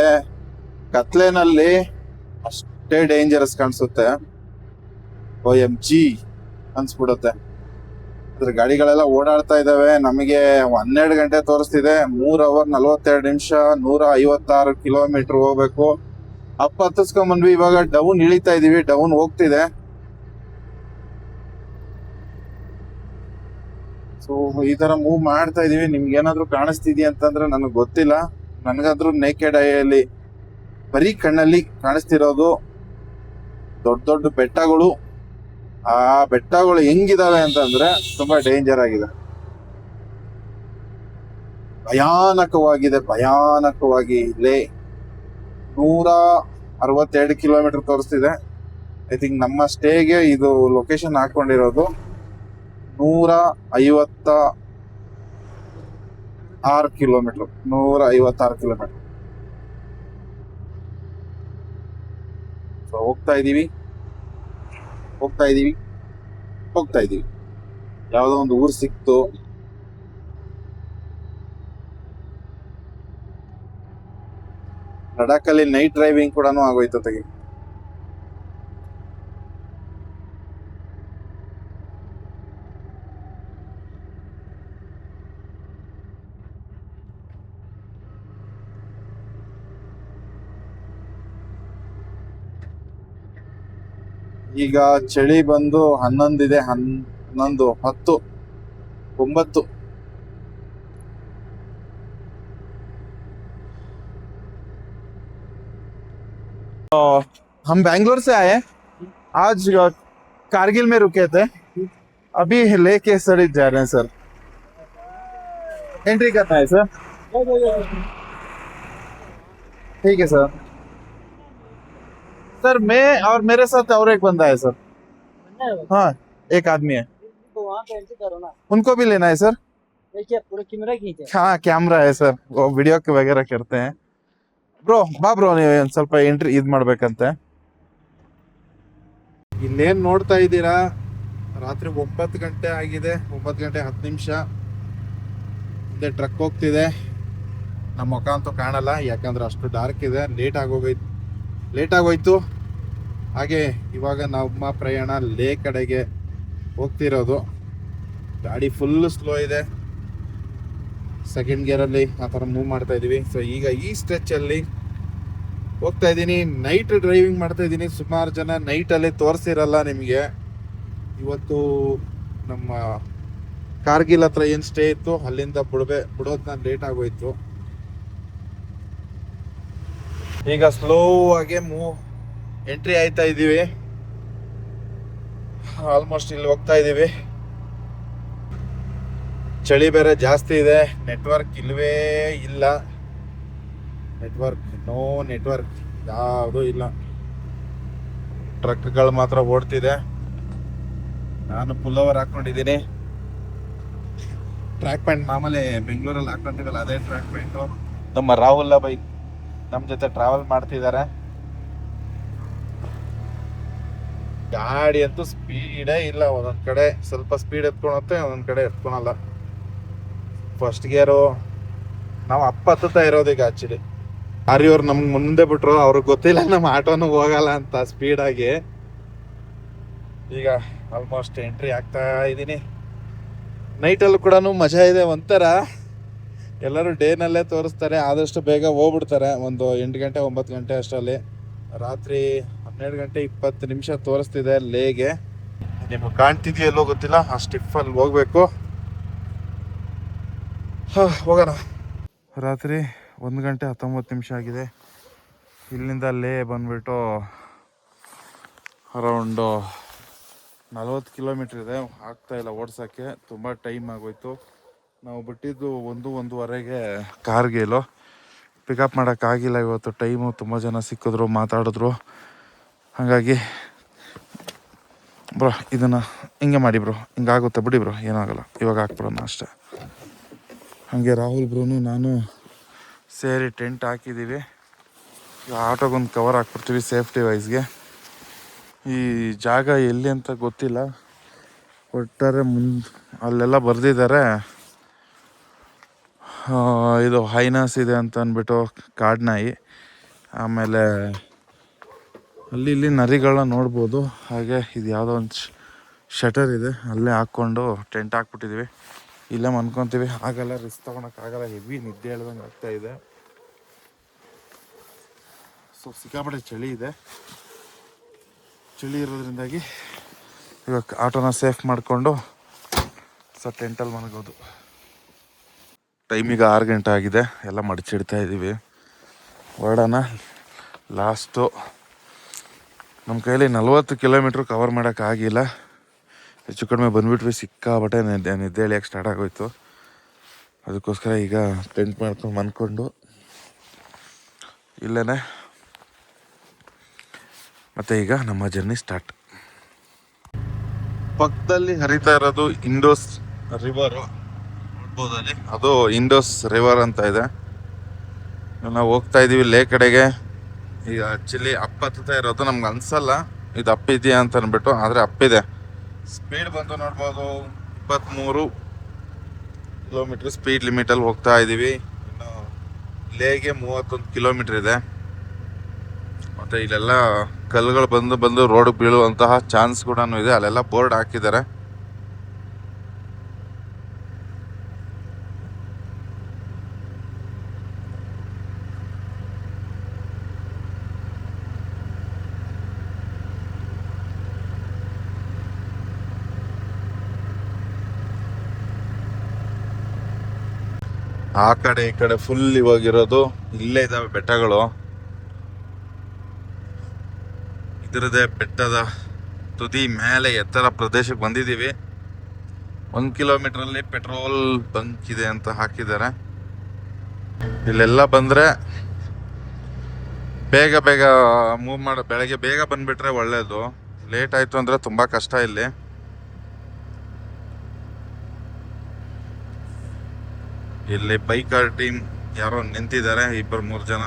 ಕತ್ಲೆನಲ್ಲಿ ಅಷ್ಟೇ ಡೇಂಜರಸ್ ಕಾಣಿಸುತ್ತೆ. OMG ಅನ್ಸ್ಬಿಡುತ್ತೆ. ಅದ್ರ ಗಾಡಿಗಳೆಲ್ಲ ಓಡಾಡ್ತಾ ಇದಾವೆ. ನಮಗೆ 12 ಗಂಟೆ ತೋರಿಸ್ತಿದೆ. 3 ಅವರ್ 42 ನಿಮಿಷ 156 ಕಿಲೋಮೀಟರ್ ಹೋಗ್ಬೇಕು. ಅಪ್ ಹತ್ತಿಸ್ಕೊಂಡ್ಬಂದ್ವಿ. ಇವಾಗ ಡೌನ್ ಇಳಿತಾ ಇದೀವಿ. ಡೌನ್ ಹೋಗ್ತಿದೆ. ಸೊ ಈ ತರ ಮೂವ್ ಮಾಡ್ತಾ ಇದೀವಿ. ನಿಮ್ಗೆ ಏನಾದ್ರು ಕಾಣಿಸ್ತಿದ್ಯಾ ಅಂತಂದ್ರೆ ನನಗೆ ಗೊತ್ತಿಲ್ಲ. ನನಗಾದ್ರೂ ನೇಕೆಡ್ ಐಯಲ್ಲಿ ಬರೀ ಕಣ್ಣಲ್ಲಿ ಕಾಣಿಸ್ತಿರೋದು ದೊಡ್ಡ ದೊಡ್ಡ ಬೆಟ್ಟಗಳು. ಆ ಬೆಟ್ಟಗಳು ಹೆಂಗಿದಾವೆ ಅಂತಂದ್ರೆ ತುಂಬಾ ಡೇಂಜರ್ ಆಗಿದೆ. ಭಯಾನಕವಾಗಿ ಇಲ್ಲೇ 162 ಕಿಲೋಮೀಟರ್ ತೋರಿಸ್ತಿದೆ. ಐ ಥಿಂಕ್ ನಮ್ಮ ಸ್ಟೇಗೆ ಇದು ಲೊಕೇಶನ್ ಹಾಕೊಂಡಿರೋದು 156 ಕಿಲೋಮೀಟರ್. 156 ಕಿಲೋಮೀಟರ್. ಸೊ ಹೋಗ್ತಾ ಇದೀವಿ. ಯಾವ್ದೋ ಒಂದು ಊರು ಸಿಕ್ತು. ಲಡಾಖ್ ಅಲ್ಲಿ ನೈಟ್ ಡ್ರೈವಿಂಗ್ ಕೂಡ ಆಗೋಯ್ತು ತೆಗಿ. ಈಗ ಚಳಿ ಬಂದು 11 ಇದೆ. 11, 10, 9. हम बैंगलोर से आए. आज कारगिल में रुके थे. अभी लेके सर जा रहे हैं सर. एंट्री करना है सर. ठीक है सर. सर मैं और मेरे साथ और एक बंदा है सर. हाँ, एक आदमी है. तो वहाँ पे एंट्री करो ना. उनको भी लेना है सर. देखिए पूरा कैमरा खींचे. हाँ, कैमरा है सर. वो वीडियो वगैरह करते हैं. ಬ್ರೋ ನೀವು ಒಂದು ಸ್ವಲ್ಪ ಎಂಟ್ರಿ ಇದು ಮಾಡ್ಬೇಕಂತೆ. ಇಲ್ಲೇನ್ ನೋಡ್ತಾ ಇದ್ದೀರಾ, ರಾತ್ರಿ 9 ಗಂಟೆ ಆಗಿದೆ. 9 ಗಂಟೆ 10 ನಿಮಿಷ. ಹಿಂದೆ ಟ್ರಕ್ ಹೋಗ್ತಿದೆ. ನಮ್ಮ ಮುಖ ಅಂತೂ ಕಾಣಲ್ಲ, ಯಾಕಂದ್ರೆ ಅಷ್ಟು ಡಾರ್ಕ್ ಇದೆ. ಲೇಟ್ ಆಗೋಯ್ತು. ಹಾಗೆ ಇವಾಗ ನಮ್ಮ ಪ್ರಯಾಣ ಲೇ ಕಡೆಗೆ ಹೋಗ್ತಿರೋದು. ಗಾಡಿ ಫುಲ್ ಸ್ಲೋ ಇದೆ. ಸೆಕೆಂಡ್ ಗೇರಲ್ಲಿ ಆ ಥರ ಮೂವ್ ಮಾಡ್ತಾ ಇದೀವಿ. ಸೊ ಈಗ ಈ ಸ್ಟ್ರೆಚಲ್ಲಿ ಹೋಗ್ತಾ ಇದ್ದೀನಿ. ನೈಟ್ ಡ್ರೈವಿಂಗ್ ಮಾಡ್ತಾ ಇದ್ದೀನಿ. ಸುಮಾರು ಜನ ನೈಟಲ್ಲಿ ತೋರಿಸಿರಲ್ಲ ನಿಮಗೆ. ಇವತ್ತು ನಮ್ಮ ಕಾರ್ಗಿಲ್ ಹತ್ರ ಏನು ಸ್ಟೇ ಇತ್ತು ಅಲ್ಲಿಂದ ಬಿಡೋದನ್ನ ಲೇಟ್ ಆಗೋಯ್ತು. ಈಗ ಸ್ಲೋ ಆಗಿ ಎಂಟ್ರಿ ಆಯ್ತಾ ಇದ್ದೀವಿ. ಆಲ್ಮೋಸ್ಟ್ ಇಲ್ಲಿ ಹೋಗ್ತಾ ಇದ್ದೀವಿ. ಚಳಿ ಬೇರೆ ಜಾಸ್ತಿ ಇದೆ. ನೆಟ್ವರ್ಕ್ ಇಲ್ಲವೇ ಇಲ್ಲ. ನೋ ನೆಟ್ವರ್ಕ್ ಯಾವುದೂ ಇಲ್ಲ. ಟ್ರಕ್ಗಳು ಮಾತ್ರ ಓಡ್ತಿದೆ. ನಾನು ಪುಲ್ಲೋವರ್ ಹಾಕೊಂಡಿದ್ದೀನಿ. ಟ್ರ್ಯಾಕ್ ಪ್ಯಾಂಟ್ ಮಾಮೂಲಿ ಬೆಂಗಳೂರಲ್ಲಿ ಹಾಕೊಂಡಿದ್ದಲ್ಲ ಅದೇ ಟ್ರ್ಯಾಕ್ ಪ್ಯಾಂಟು. ನಮ್ಮ ರಾಹುಲ್ ಬೈ ನಮ್ಮ ಜೊತೆ ಟ್ರಾವೆಲ್ ಮಾಡ್ತಿದ್ದಾರೆ. ಗಾಡಿ ಅಂತೂ ಸ್ಪೀಡೇ ಇಲ್ಲ. ಒಂದೊಂದ್ ಕಡೆ ಸ್ವಲ್ಪ ಸ್ಪೀಡ್ ಎತ್ಕೊಳತ್ತೆ, ಒಂದೊಂದ್ ಕಡೆ ಎತ್ಕೊಳಲ್ಲ. ಫಸ್ಟ್ ಗೇರು ನಾವು ಹತ್ತುತ್ತಾ ಇರೋದು. ಈಗ ಆಕ್ಚುಲಿ ಆರ್ಯವ್ರು ನಮ್ಗೆ ಮುಂದೆ ಬಿಟ್ರು. ಅವ್ರಿಗೆ ಗೊತ್ತಿಲ್ಲ ನಮ್ಮ ಆಟೋನು ಹೋಗಲ್ಲ ಅಂತ ಸ್ಪೀಡಾಗಿ. ಈಗ ಆಲ್ಮೋಸ್ಟ್ ಎಂಟ್ರಿ ಆಗ್ತಾ ಇದ್ದೀನಿ. ನೈಟಲ್ಲೂ ಕೂಡ ಮಜಾ ಇದೆ ಒಂಥರ. ಎಲ್ಲರೂ ಡೇನಲ್ಲೇ ತೋರಿಸ್ತಾರೆ, ಆದಷ್ಟು ಬೇಗ ಹೋಗ್ಬಿಡ್ತಾರೆ. ಒಂದು 8 ಗಂಟೆ 9 ಗಂಟೆ ಅಷ್ಟರಲ್ಲಿ. ರಾತ್ರಿ 12 ಗಂಟೆ 20 ನಿಮಿಷ ತೋರಿಸ್ತಿದೆ ಲೇಗೆ. ನಿಮಗೆ ಕಾಣ್ತಿದೆಯಲ್ಲೋ ಗೊತ್ತಿಲ್ಲ, ಆ ಸ್ಟಿಫಲ್ಲಿ ಹೋಗ್ಬೇಕು. ಹೋಗೋಣ. ರಾತ್ರಿ 1 ಗಂಟೆ 19 ನಿಮಿಷ ಆಗಿದೆ. ಇಲ್ಲಿಂದ ಲೇ ಬಂದ್ಬಿಟ್ಟು ಅರೌಂಡು 40 ಕಿಲೋಮೀಟ್ರ್ ಇದೆ. ಆಗ್ತಾಯಿಲ್ಲ ಓಡ್ಸೋಕ್ಕೆ, ತುಂಬ ಟೈಮ್ ಆಗೋಯ್ತು. ನಾವು ಬಿಟ್ಟಿದ್ದು 1-1:30ಗೆ ಕಾರ್ಗೇಲು. ಪಿಕಪ್ ಮಾಡೋಕ್ಕಾಗಿಲ್ಲ ಇವತ್ತು. ಟೈಮು ತುಂಬ ಜನ ಸಿಕ್ಕಿದ್ರು, ಮಾತಾಡಿದ್ರು. ಹಾಗಾಗಿ ಬ್ರೋ ಇದನ್ನು ಹಿಂಗೆ ಮಾಡಿ ಬ್ರೋ, ಹಿಂಗಾಗುತ್ತೆ ಬಿಡಿ ಬ್ರೋ, ಏನಾಗಲ್ಲ, ಇವಾಗ ಹಾಕ್ಬಿಡೋಣ ಅಷ್ಟೇ. ಹಾಗೆ ರಾಹುಲ್ ಬ್ರೋನು ನಾನು ಸೇರಿ ಟೆಂಟ್ ಹಾಕಿದ್ದೀವಿ. ಈಗ ಆಟೋಗೊಂದು ಕವರ್ ಹಾಕ್ಬಿಡ್ತೀವಿ ಸೇಫ್ಟಿ ವೈಸ್ಗೆ. ಈ ಜಾಗ ಎಲ್ಲಿ ಅಂತ ಗೊತ್ತಿಲ್ಲ, ಒಟ್ಟಾರೆ ಅಲ್ಲೆಲ್ಲ ಬರೆದಿದ್ದಾರೆ ಇದು ಹೈನಾಸ್ ಇದೆ ಅಂತ ಅಂದ್ಬಿಟ್ಟು, ಕಾಡ್ನಾಯಿ. ಆಮೇಲೆ ಅಲ್ಲಿ ಇಲ್ಲಿ ನರಿಗಳನ್ನ ನೋಡ್ಬೋದು. ಹಾಗೆ ಇದು ಯಾವುದೋ ಒಂದು ಶಟರ್ ಇದೆ, ಅಲ್ಲೇ ಹಾಕ್ಕೊಂಡು ಟೆಂಟ್ ಹಾಕ್ಬಿಟ್ಟಿದ್ದೀವಿ. ಇಲ್ಲೇ ಮನ್ಕೊತೀವಿ. ಆಗಲ್ಲ, ರಿಸ್ಕ್ ತೊಗೊಳಕ್ಕಾಗಲ್ಲ, ಹೆವಿ ನಿದ್ದೆ ಹೇಳ್ದಂಗೆ ಆಗ್ತಾಯಿದೆ. ಸೊ ಸಿಕ್ಕಾಪಟ್ಟೆ ಚಳಿ ಇದೆ. ಚಳಿ ಇರೋದ್ರಿಂದಾಗಿ ಇವಾಗ ಆಟೋನ ಸೇಫ್ ಮಾಡಿಕೊಂಡು ಟೆಂಟಲ್ಲಿ ಮನಗೋದು. ಟೈಮಿಗೆ 6 ಗಂಟೆ ಆಗಿದೆ. ಎಲ್ಲ ಮಡಚಿಡ್ತಾ ಇದ್ದೀವಿ. ಹೊರಡೋಣ. ಲಾಸ್ಟು ನಮ್ಮ ಕೈಯಲ್ಲಿ 40 ಕಿಲೋಮೀಟ್ರ್ ಕವರ್ ಮಾಡೋಕ್ಕಾಗಿಲ್ಲ. ಹೆಚ್ಚು ಕಡಿಮೆ ಬಂದುಬಿಟ್ವಿ. ಸಿಕ್ಕಾಬಟ್ಟೆ ನಿದ್ದೆ ಎಳಿಯೋಕ್ಕೆ ಸ್ಟಾರ್ಟ್ ಆಗೋಯ್ತು. ಅದಕ್ಕೋಸ್ಕರ ಈಗ ಟೆಂಟ್ ಮಾಡ್ಕೊಂಡು ಮನ್ಕೊಂಡು ಇಲ್ಲೇ ಮತ್ತು ಈಗ ನಮ್ಮ ಜರ್ನಿ ಸ್ಟಾರ್ಟ್. ಪಕ್ಕದಲ್ಲಿ ಹರಿತಾ ಇರೋದು ಇಂಡೋಸ್ ರಿವರು ನೋಡ್ಬೋದಲ್ಲಿ. ಅದು ಇಂಡೋಸ್ ರಿವರ್ ಅಂತ ಇದೆ. ನಾವು ಹೋಗ್ತಾ ಇದ್ದೀವಿ ಲೇ ಕಡೆಗೆ. ಈಗ ಆ್ಯಕ್ಚುಲಿ ಅಪ್ ಹತ್ತುತ್ತಾ ಇರೋದು ನಮ್ಗೆ ಅನಿಸಲ್ಲ ಇದು ಅಪ್ ಇದೆಯಾ ಅಂತ ಅಂದ್ಬಿಟ್ಟು, ಆದರೆ ಅಪ್ಪಿದೆ. ಸ್ಪೀಡ್ ಬಂದು ನೋಡ್ಬೋದು 23 ಕಿಲೋಮೀಟ್ರ್ ಸ್ಪೀಡ್ ಲಿಮಿಟಲ್ಲಿ ಹೋಗ್ತಾ ಇದ್ದೀವಿ. ಇನ್ನು ಲೇಗೆ 31 ಕಿಲೋಮೀಟ್ರ್ ಇದೆ. ಮತ್ತು ಇಲ್ಲೆಲ್ಲ ಕಲ್ಲುಗಳು ಬಂದು ರೋಡ್ ಬೀಳುವಂತಹ ಚಾನ್ಸ್ ಕೂಡ ಇದೆ. ಅಲ್ಲೆಲ್ಲ ಬೋರ್ಡ್ ಹಾಕಿದ್ದಾರೆ. ಆ ಕಡೆ ಈ ಕಡೆ ಫುಲ್ ಇವಾಗಿರೋದು ಇಲ್ಲೇ ಇದಾವೆ ಬೆಟ್ಟಗಳು. ಇದರದೇ ಬೆಟ್ಟದ ತುದಿ ಮೇಲೆ ಎತ್ತರ ಪ್ರದೇಶಕ್ಕೆ ಬಂದಿದ್ದೀವಿ. 1 ಕಿಲೋಮೀಟ್ರಲ್ಲಿ ಪೆಟ್ರೋಲ್ ಬಂಕ್ ಇದೆ ಅಂತ ಹಾಕಿದ್ದಾರೆ. ಇಲ್ಲೆಲ್ಲ ಬಂದರೆ ಬೇಗ ಮೂವ್ ಬೆಳಗ್ಗೆ ಬೇಗ ಬಂದುಬಿಟ್ರೆ ಒಳ್ಳೆಯದು. ಲೇಟ್ ಆಯಿತು ಅಂದರೆ ತುಂಬ ಕಷ್ಟ. ಇಲ್ಲಿ ಬೈಕರ್ ಟೀಮ್ ಯಾರೋ ನಿಂತಿದ್ದಾರೆ, 2-3 ಜನ.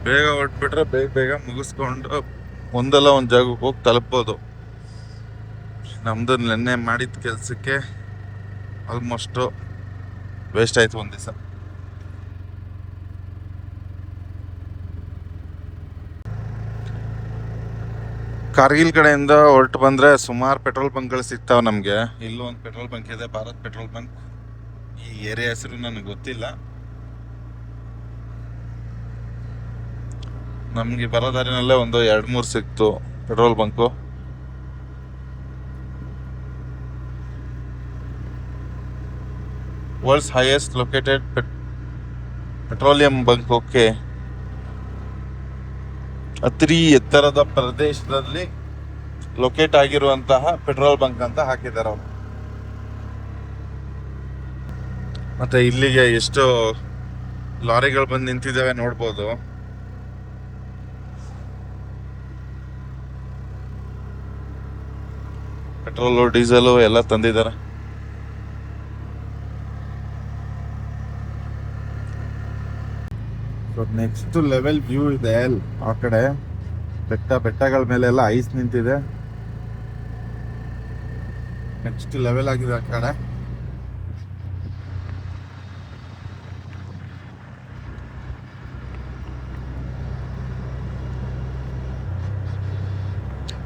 ಬೇಗ ಹೊಟ್ಬಿಟ್ರೆ ಬೇಗ ಮುಗಿಸ್ಕೊಂಡು ಒಂದಲ್ಲ ಒಂದು ಜಾಗಕ್ಕೆ ಹೋಗಿ ತಲುಪ್ಬೋದು. ನಮ್ಮದು ನೆನ್ನೆ ಮಾಡಿದ ಕೆಲಸಕ್ಕೆ ಆಲ್ಮೋಸ್ಟು ವೇಸ್ಟ್ ಆಯಿತು ಒಂದು ದಿವಸ. ಕಾರ್ಗಿಲ್ ಕಡೆಯಿಂದ ಹೊರಟು ಬಂದರೆ ಸುಮಾರು ಪೆಟ್ರೋಲ್ ಬಂಕ್ಗಳು ಸಿಗ್ತಾವೆ ನಮಗೆ. ಇಲ್ಲೂ ಒಂದು ಪೆಟ್ರೋಲ್ ಬಂಕ್ ಇದೆ, ಭಾರತ್ ಪೆಟ್ರೋಲ್ ಬಂಕ್. ಈ ಏರಿಯಾ ಹೆಸರು ನನಗೆ ಗೊತ್ತಿಲ್ಲ. ನಮಗೆ ಬರೋ ದಾರಿನಲ್ಲೇ ಒಂದು 2-3 ಸಿಕ್ತು petrol bunk. World's highest located petroleum bunk. Okay, ಅತಿ ಎತ್ತರದ ಪ್ರದೇಶದಲ್ಲಿ ಲೊಕೇಟ್ ಆಗಿರುವಂತಹ ಪೆಟ್ರೋಲ್ ಬಂಕ್ ಅಂತ ಹಾಕಿದ್ದಾರೆ ಅವರು. ಮತ್ತೆ ಇಲ್ಲಿಗೆ ಎಷ್ಟು ಲಾರಿಗಳು ಬಂದು ನಿಂತಿದ್ದಾವೆ ನೋಡ್ಬೋದು. ಪೆಟ್ರೋಲು ಡೀಸೆಲು ಎಲ್ಲ ತಂದಿದ್ದಾರೆ. ನೆಕ್ಸ್ಟ್ ಲೆವೆಲ್ ವ್ಯೂ ಇದೆ ಆ ಕಡೆ. ಬೆಟ್ಟಗಳ ಮೇಲೆ ಎಲ್ಲ ಐಸ್ ನಿಂತಿದೆ. ನೆಕ್ಸ್ಟ್ ಲೆವೆಲ್ ಆಗಿದೆ ಆ ಕಡೆ.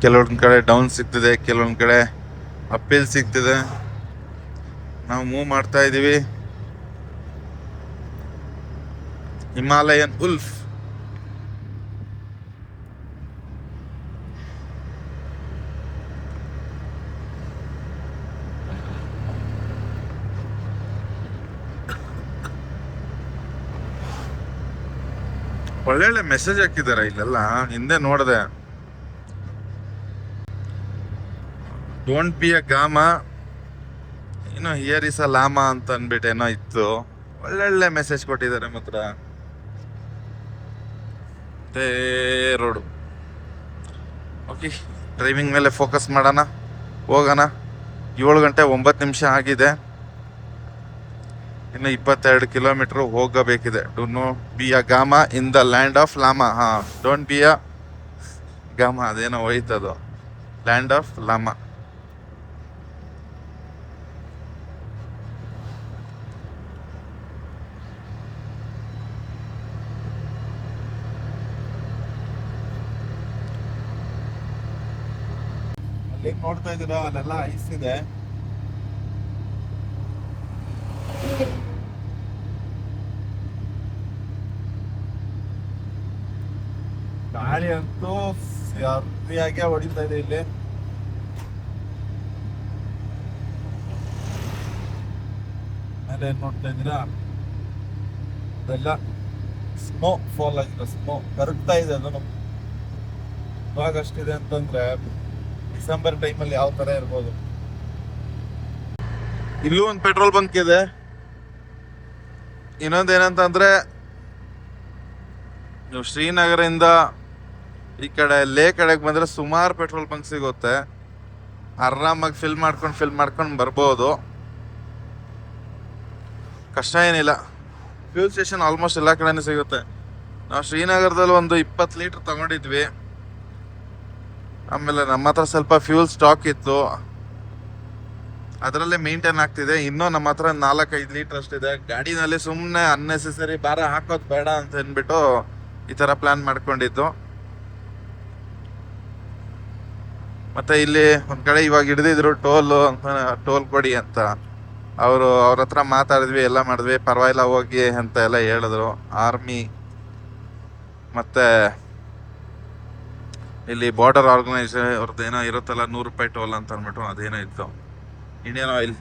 ಕೆಲವೊಂದು ಕಡೆ ಡೌನ್ ಸಿಗ್ತಿದೆ, ಕೆಲವೊಂದು ಕಡೆ ಅಪ್ಪಿಲ್ ಸಿಗ್ತಿದೆ. ನಾವು ಮೂವ್ ಮಾಡ್ತಾ ಇದೀವಿ. Himalayan wolf. ಒಳ್ಳೊಳ್ಳೆ ಮೆಸೇಜ್ ಹಾಕಿದ್ದಾರೆ ಇಲ್ಲೆಲ್ಲ. ಹಿಂದೆ ನೋಡಿದೆ, ಡೋಂಟ್ ಬಿ ಅ ಗಾಮ, ಏನೋ ಹಿಯರ್ ಇಸ್ ಅ ಲಾಮ ಅಂತ ಅಂದ್ಬಿಟ್ಟು ಏನೋ ಇತ್ತು. ಒಳ್ಳೊಳ್ಳೆ ಮೆಸೇಜ್ ಕೊಟ್ಟಿದ್ದಾರೆ ಮಾತ್ರ. ರೋಡು ಓಕೆ, ಡ್ರೈವಿಂಗ್ ಮೇಲೆ ಫೋಕಸ್ ಮಾಡೋಣ, ಹೋಗೋಣ. 7 ಗಂಟೆ 9 ನಿಮಿಷ ಆಗಿದೆ. ಇನ್ನು 22 ಕಿಲೋಮೀಟರ್ ಹೋಗಬೇಕಿದೆ. Do no be a gamma in the land of lama. Don't be a gamma, ಅದೇನೋ ಹೋಯ್ತದು, ಲ್ಯಾಂಡ್ ಆಫ್ ಲಾಮ. ಅಲ್ಲಿ ನೋಡ್ತಾ ಇದ್ದೀರಾ, ಅಲ್ಲೆಲ್ಲ ಐಸ್ ಇದೆ. ಗಾಳಿ ಅಂತೂ ಸರಿಯಾಗಿ ಹೊಡಿತಾ ಇದೆ ಇಲ್ಲಿ. ಮೇಲೆ ಏನ್ ನೋಡ್ತಾ ಇದ್ದೀರಾ, ಅದೆಲ್ಲ ಸ್ನೋ ಫಾಲ್ ಆಗಿದೆ. ಸ್ನೋ ಕರಗ್ತಾ ಇದೆ. ಅದನ್ನು ಇವಾಗ ಅಷ್ಟಿದೆ ಅಂತಂದ್ರೆ ಡಿಸೆಂಬರ್ ಟೈಮಲ್ಲಿ ಯಾವ ತರ ಇರ್ಬೋದು. ಇಲ್ಲೂ ಒಂದು ಪೆಟ್ರೋಲ್ ಬಂಕ್ ಇದೆ. ಇನ್ನೊಂದೇನಂತಂದ್ರೆ, ನೀವು ಶ್ರೀನಗರದಿಂದ ಈ ಕಡೆ ಲೇ ಕಡೆಗೆ ಬಂದ್ರೆ ಸುಮಾರು ಪೆಟ್ರೋಲ್ ಬಂಕ್ ಸಿಗುತ್ತೆ. ಆರಾಮಾಗಿ ಫಿಲ್ ಮಾಡ್ಕೊಂಡು ಬರ್ಬೋದು. ಕಷ್ಟ ಏನಿಲ್ಲ. ಫ್ಯೂಲ್ ಸ್ಟೇಷನ್ ಆಲ್ಮೋಸ್ಟ್ ಎಲ್ಲ ಕಡೆನೂ ಸಿಗುತ್ತೆ. ನಾವು ಶ್ರೀನಗರದಲ್ಲಿ ಒಂದು 20 ಲೀಟರ್ ತಗೊಂಡಿದ್ವಿ. ಆಮೇಲೆ ನಮ್ಮ ಹತ್ರ ಸ್ವಲ್ಪ ಫ್ಯೂಲ್ ಸ್ಟಾಕ್ ಇತ್ತು, ಅದರಲ್ಲೇ ಮೇಂಟೈನ್ ಆಗ್ತಿದೆ. ಇನ್ನೂ ನಮ್ಮ ಹತ್ರ 4-5 ಲೀಟರ್ ಅಷ್ಟಿದೆ. ಗಾಡಿನಲ್ಲಿ ಸುಮ್ಮನೆ ಅನ್ನೆಸೆಸರಿ ಭಾರ ಹಾಕೋದು ಬೇಡ ಅಂತ ಅಂದ್ಬಿಟ್ಟು ಈ ಥರ ಪ್ಲಾನ್ ಮಾಡ್ಕೊಂಡಿದ್ದು. ಮತ್ತೆ ಇಲ್ಲಿ ಒಂದ್ ಕಡೆ ಇವಾಗ ಹಿಡಿದಿದ್ರು ಟೋಲ್ ಕೊಡಿ ಅಂತ. ಅವ್ರ ಹತ್ರ ಮಾತಾಡಿದ್ವಿ, ಎಲ್ಲ ಮಾಡಿದ್ವಿ, ಪರವಾಗಿಲ್ಲ ಹೋಗಿ ಅಂತ ಎಲ್ಲ ಹೇಳಿದ್ರು. ಆರ್ಮಿ ಮತ್ತೆ ಇಲ್ಲಿ ಬಾರ್ಡರ್ ಆರ್ಗನೈಸೇಷನ್ ಅವ್ರದ್ದು ಏನೋ ಇರುತ್ತಲ್ಲ, 100 ರೂಪಾಯಿ ಟೋಲ್ ಅಂತ ಅಂದ್ಬಿಟ್ಟು ಅದೇನೋ ಇತ್ತು. ಇಂಡಿಯನ್ ಆಯಿಲ್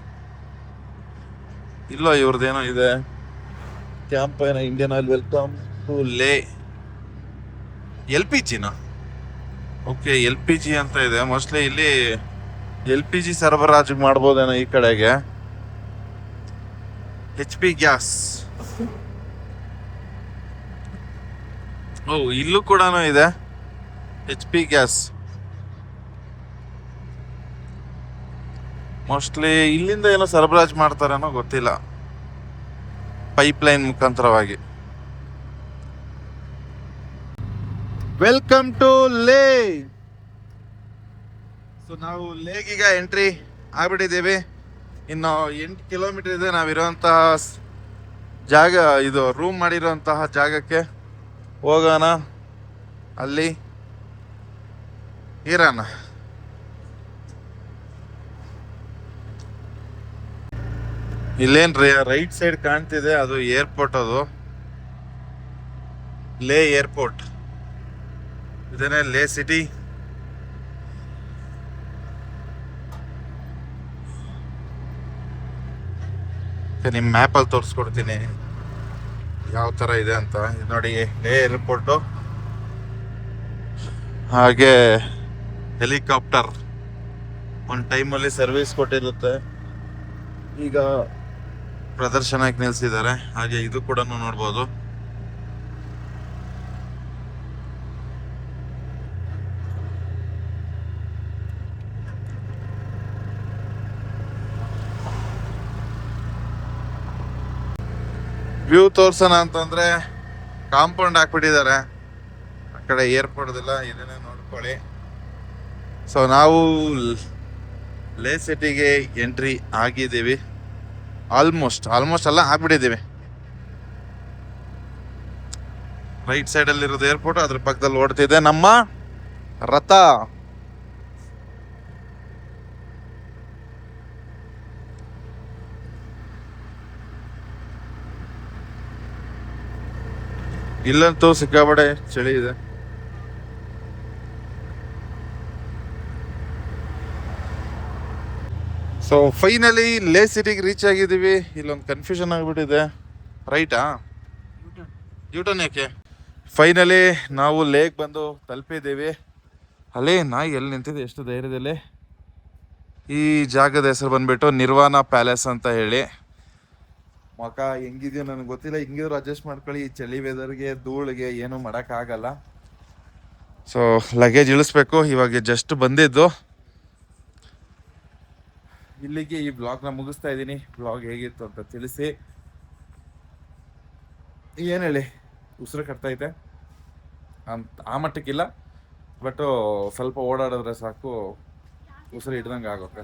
ಇಲ್ಲೋ ಇವ್ರದ್ದೇನೋ ಇದೆ, ಕ್ಯಾಂಪ್ ಏನೋ, ಇಂಡಿಯನ್ ಆಯಿಲ್ ವೆಲ್ಕಮ್ ಟು ಲೇ. LPG ಓಕೆ, LPG ಅಂತ ಇದೆ. ಮೋಸ್ಟ್ಲಿ ಇಲ್ಲಿ LPG ಸರಬರಾಜು ಮಾಡ್ಬೋದೇನೋ ಈ ಕಡೆಗೆ. HP gas. ಓ, ಇಲ್ಲೂ ಕೂಡ ಇದೆ HP ಗ್ಯಾಸ್. ಮೋಸ್ಟ್ಲಿ ಇಲ್ಲಿಂದ ಏನೋ ಸರಬರಾಜು ಮಾಡ್ತಾರೇನೋ ಗೊತ್ತಿಲ್ಲ, ಪೈಪ್ಲೈನ್ ಮುಖಾಂತರವಾಗಿ. ವೆಲ್ಕಮ್ ಟು ಲೇ. ಸೊ ನಾವು ಲೇಗೀಗ ಎಂಟ್ರಿ ಆಗ್ಬಿಟ್ಟಿದ್ದೀವಿ. ಇನ್ನು 8 ಕಿಲೋಮೀಟರ್ ಇದೆ ನಾವಿರೋಂತಹ ಜಾಗ. ಇದು ರೂಮ್ ಮಾಡಿರೋಂತಹ ಜಾಗಕ್ಕೆ ಹೋಗೋಣ, ಅಲ್ಲಿ ಇರೋಣ. ಇಲ್ಲೇನ್ ರೈಟ್ ಸೈಡ್ ಕಾಣ್ತಿದೆ, ಅದು ಏರ್ಪೋರ್ಟ್. ಅದು ಲೇ ಏರ್ಪೋರ್ಟ್. ಇದೇನೆ ಲೇ ಸಿಟಿ. ನಿಮ್ಮ ಮ್ಯಾಪಲ್ಲಿ ತೋರಿಸ್ಕೊಡ್ತೀನಿ ಯಾವ ಥರ ಇದೆ ಅಂತ. ಇದು ನೋಡಿ, ಲೇ ಏರ್ಪೋರ್ಟು. ಹಾಗೆ ಹೆಲಿಕಾಪ್ಟರ್ ಒಂದು ಟೈಮಲ್ಲಿ ಸರ್ವಿಸ್ ಕೊಟ್ಟಿರುತ್ತೆ, ಈಗ ಪ್ರದರ್ಶನಕ್ಕೆ ನಿಲ್ಲಿಸಿದ್ದಾರೆ. ಹಾಗೆ ಇದು ಕೂಡ ನೋಡ್ಬೋದು. ವ್ಯೂ ತೋರ್ಸೋಣ ಅಂತಂದ್ರೆ ಕಾಂಪೌಂಡ್ ಹಾಕ್ಬಿಟ್ಟಿದ್ದಾರೆ ಆ ಕಡೆ ಏರ್ಪೋರ್ಟ್ದೆಲ್ಲ. ಇದನ್ನೇ ನೋಡ್ಕೊಳ್ಳಿ. ಸೊ ನಾವು ಲೇ ಸಿಟಿಗೆ ಎಂಟ್ರಿ ಆಗಿದ್ದೀವಿ. ಆಲ್ಮೋಸ್ಟ್ ಎಲ್ಲ ಆಗ್ಬಿಟ್ಟಿದ್ದೀವಿ. ರೈಟ್ ಸೈಡಲ್ಲಿರೋದು ಏರ್ಪೋರ್ಟ್, ಅದ್ರ ಪಕ್ಕದಲ್ಲಿ ಓಡ್ತಿದೆ ನಮ್ಮ ರಥ. ಇಲ್ಲಂತೂ ಸಿಕ್ಕಾಪಟ್ಟೆ ಚಳಿ ಇದೆ. ಸೊ ಫೈನಲಿ ಲೇ ಸಿಟಿಗೆ ರೀಚ್ ಆಗಿದ್ದೀವಿ. ಇಲ್ಲೊಂದು ಕನ್ಫ್ಯೂಷನ್ ಆಗಿಬಿಟ್ಟಿದೆ. ರೈಟಾ ಯೂಟರ್ನ್ ಯಾಕೆ? ಫೈನಲಿ ನಾವು ಲೇಕ್ ಬಂದು ತಲುಪಿದ್ದೀವಿ. ಅಲ್ಲೇ ನಾಯಿ ಎಲ್ಲಿ ನಿಂತಿದೆ ಎಷ್ಟು ಧೈರ್ಯದಲ್ಲಿ. ಈ ಜಾಗದ ಹೆಸರು ಬಂದ್ಬಿಟ್ಟು ನಿರ್ವಾಣ ಪ್ಯಾಲೇಸ್ ಅಂತ ಹೇಳಿ. ಮಕ ಹೆಂಗಿದೆಯೋ ನನಗೆ ಗೊತ್ತಿಲ್ಲ. ಹಿಂಗಿದ್ರು ಅಡ್ಜಸ್ಟ್ ಮಾಡ್ಕೊಳ್ಳಿ. ಈ ಚಳಿ ವೆದರ್ಗೆ ಧೂಳಿಗೆ ಏನೂ ಮಾಡೋಕ್ಕಾಗಲ್ಲ. ಸೊ ಲಗೇಜ್ ಇಳಿಸ್ಬೇಕು. ಇವಾಗ ಜಸ್ಟ್ ಬಂದಿದ್ದು. ಇಲ್ಲಿಗೆ ಈ ಬ್ಲಾಗ್ನ ಮುಗಿಸ್ತಾ ಇದ್ದೀನಿ. ಬ್ಲಾಗ್ ಹೇಗಿತ್ತು ಅಂತ ತಿಳಿಸಿ. ಏನು ಹೇಳಿ, ಉಸಿರು ಕಟ್ತೈತೆ ಆ ಮಟ್ಟಕ್ಕಿಲ್ಲ, ಬಟ್ ಸ್ವಲ್ಪ ಓಡಾಡಿದ್ರೆ ಸಾಕು ಉಸಿರು ಹಿಡ್ದಂಗೆ ಆಗೋಕೆ.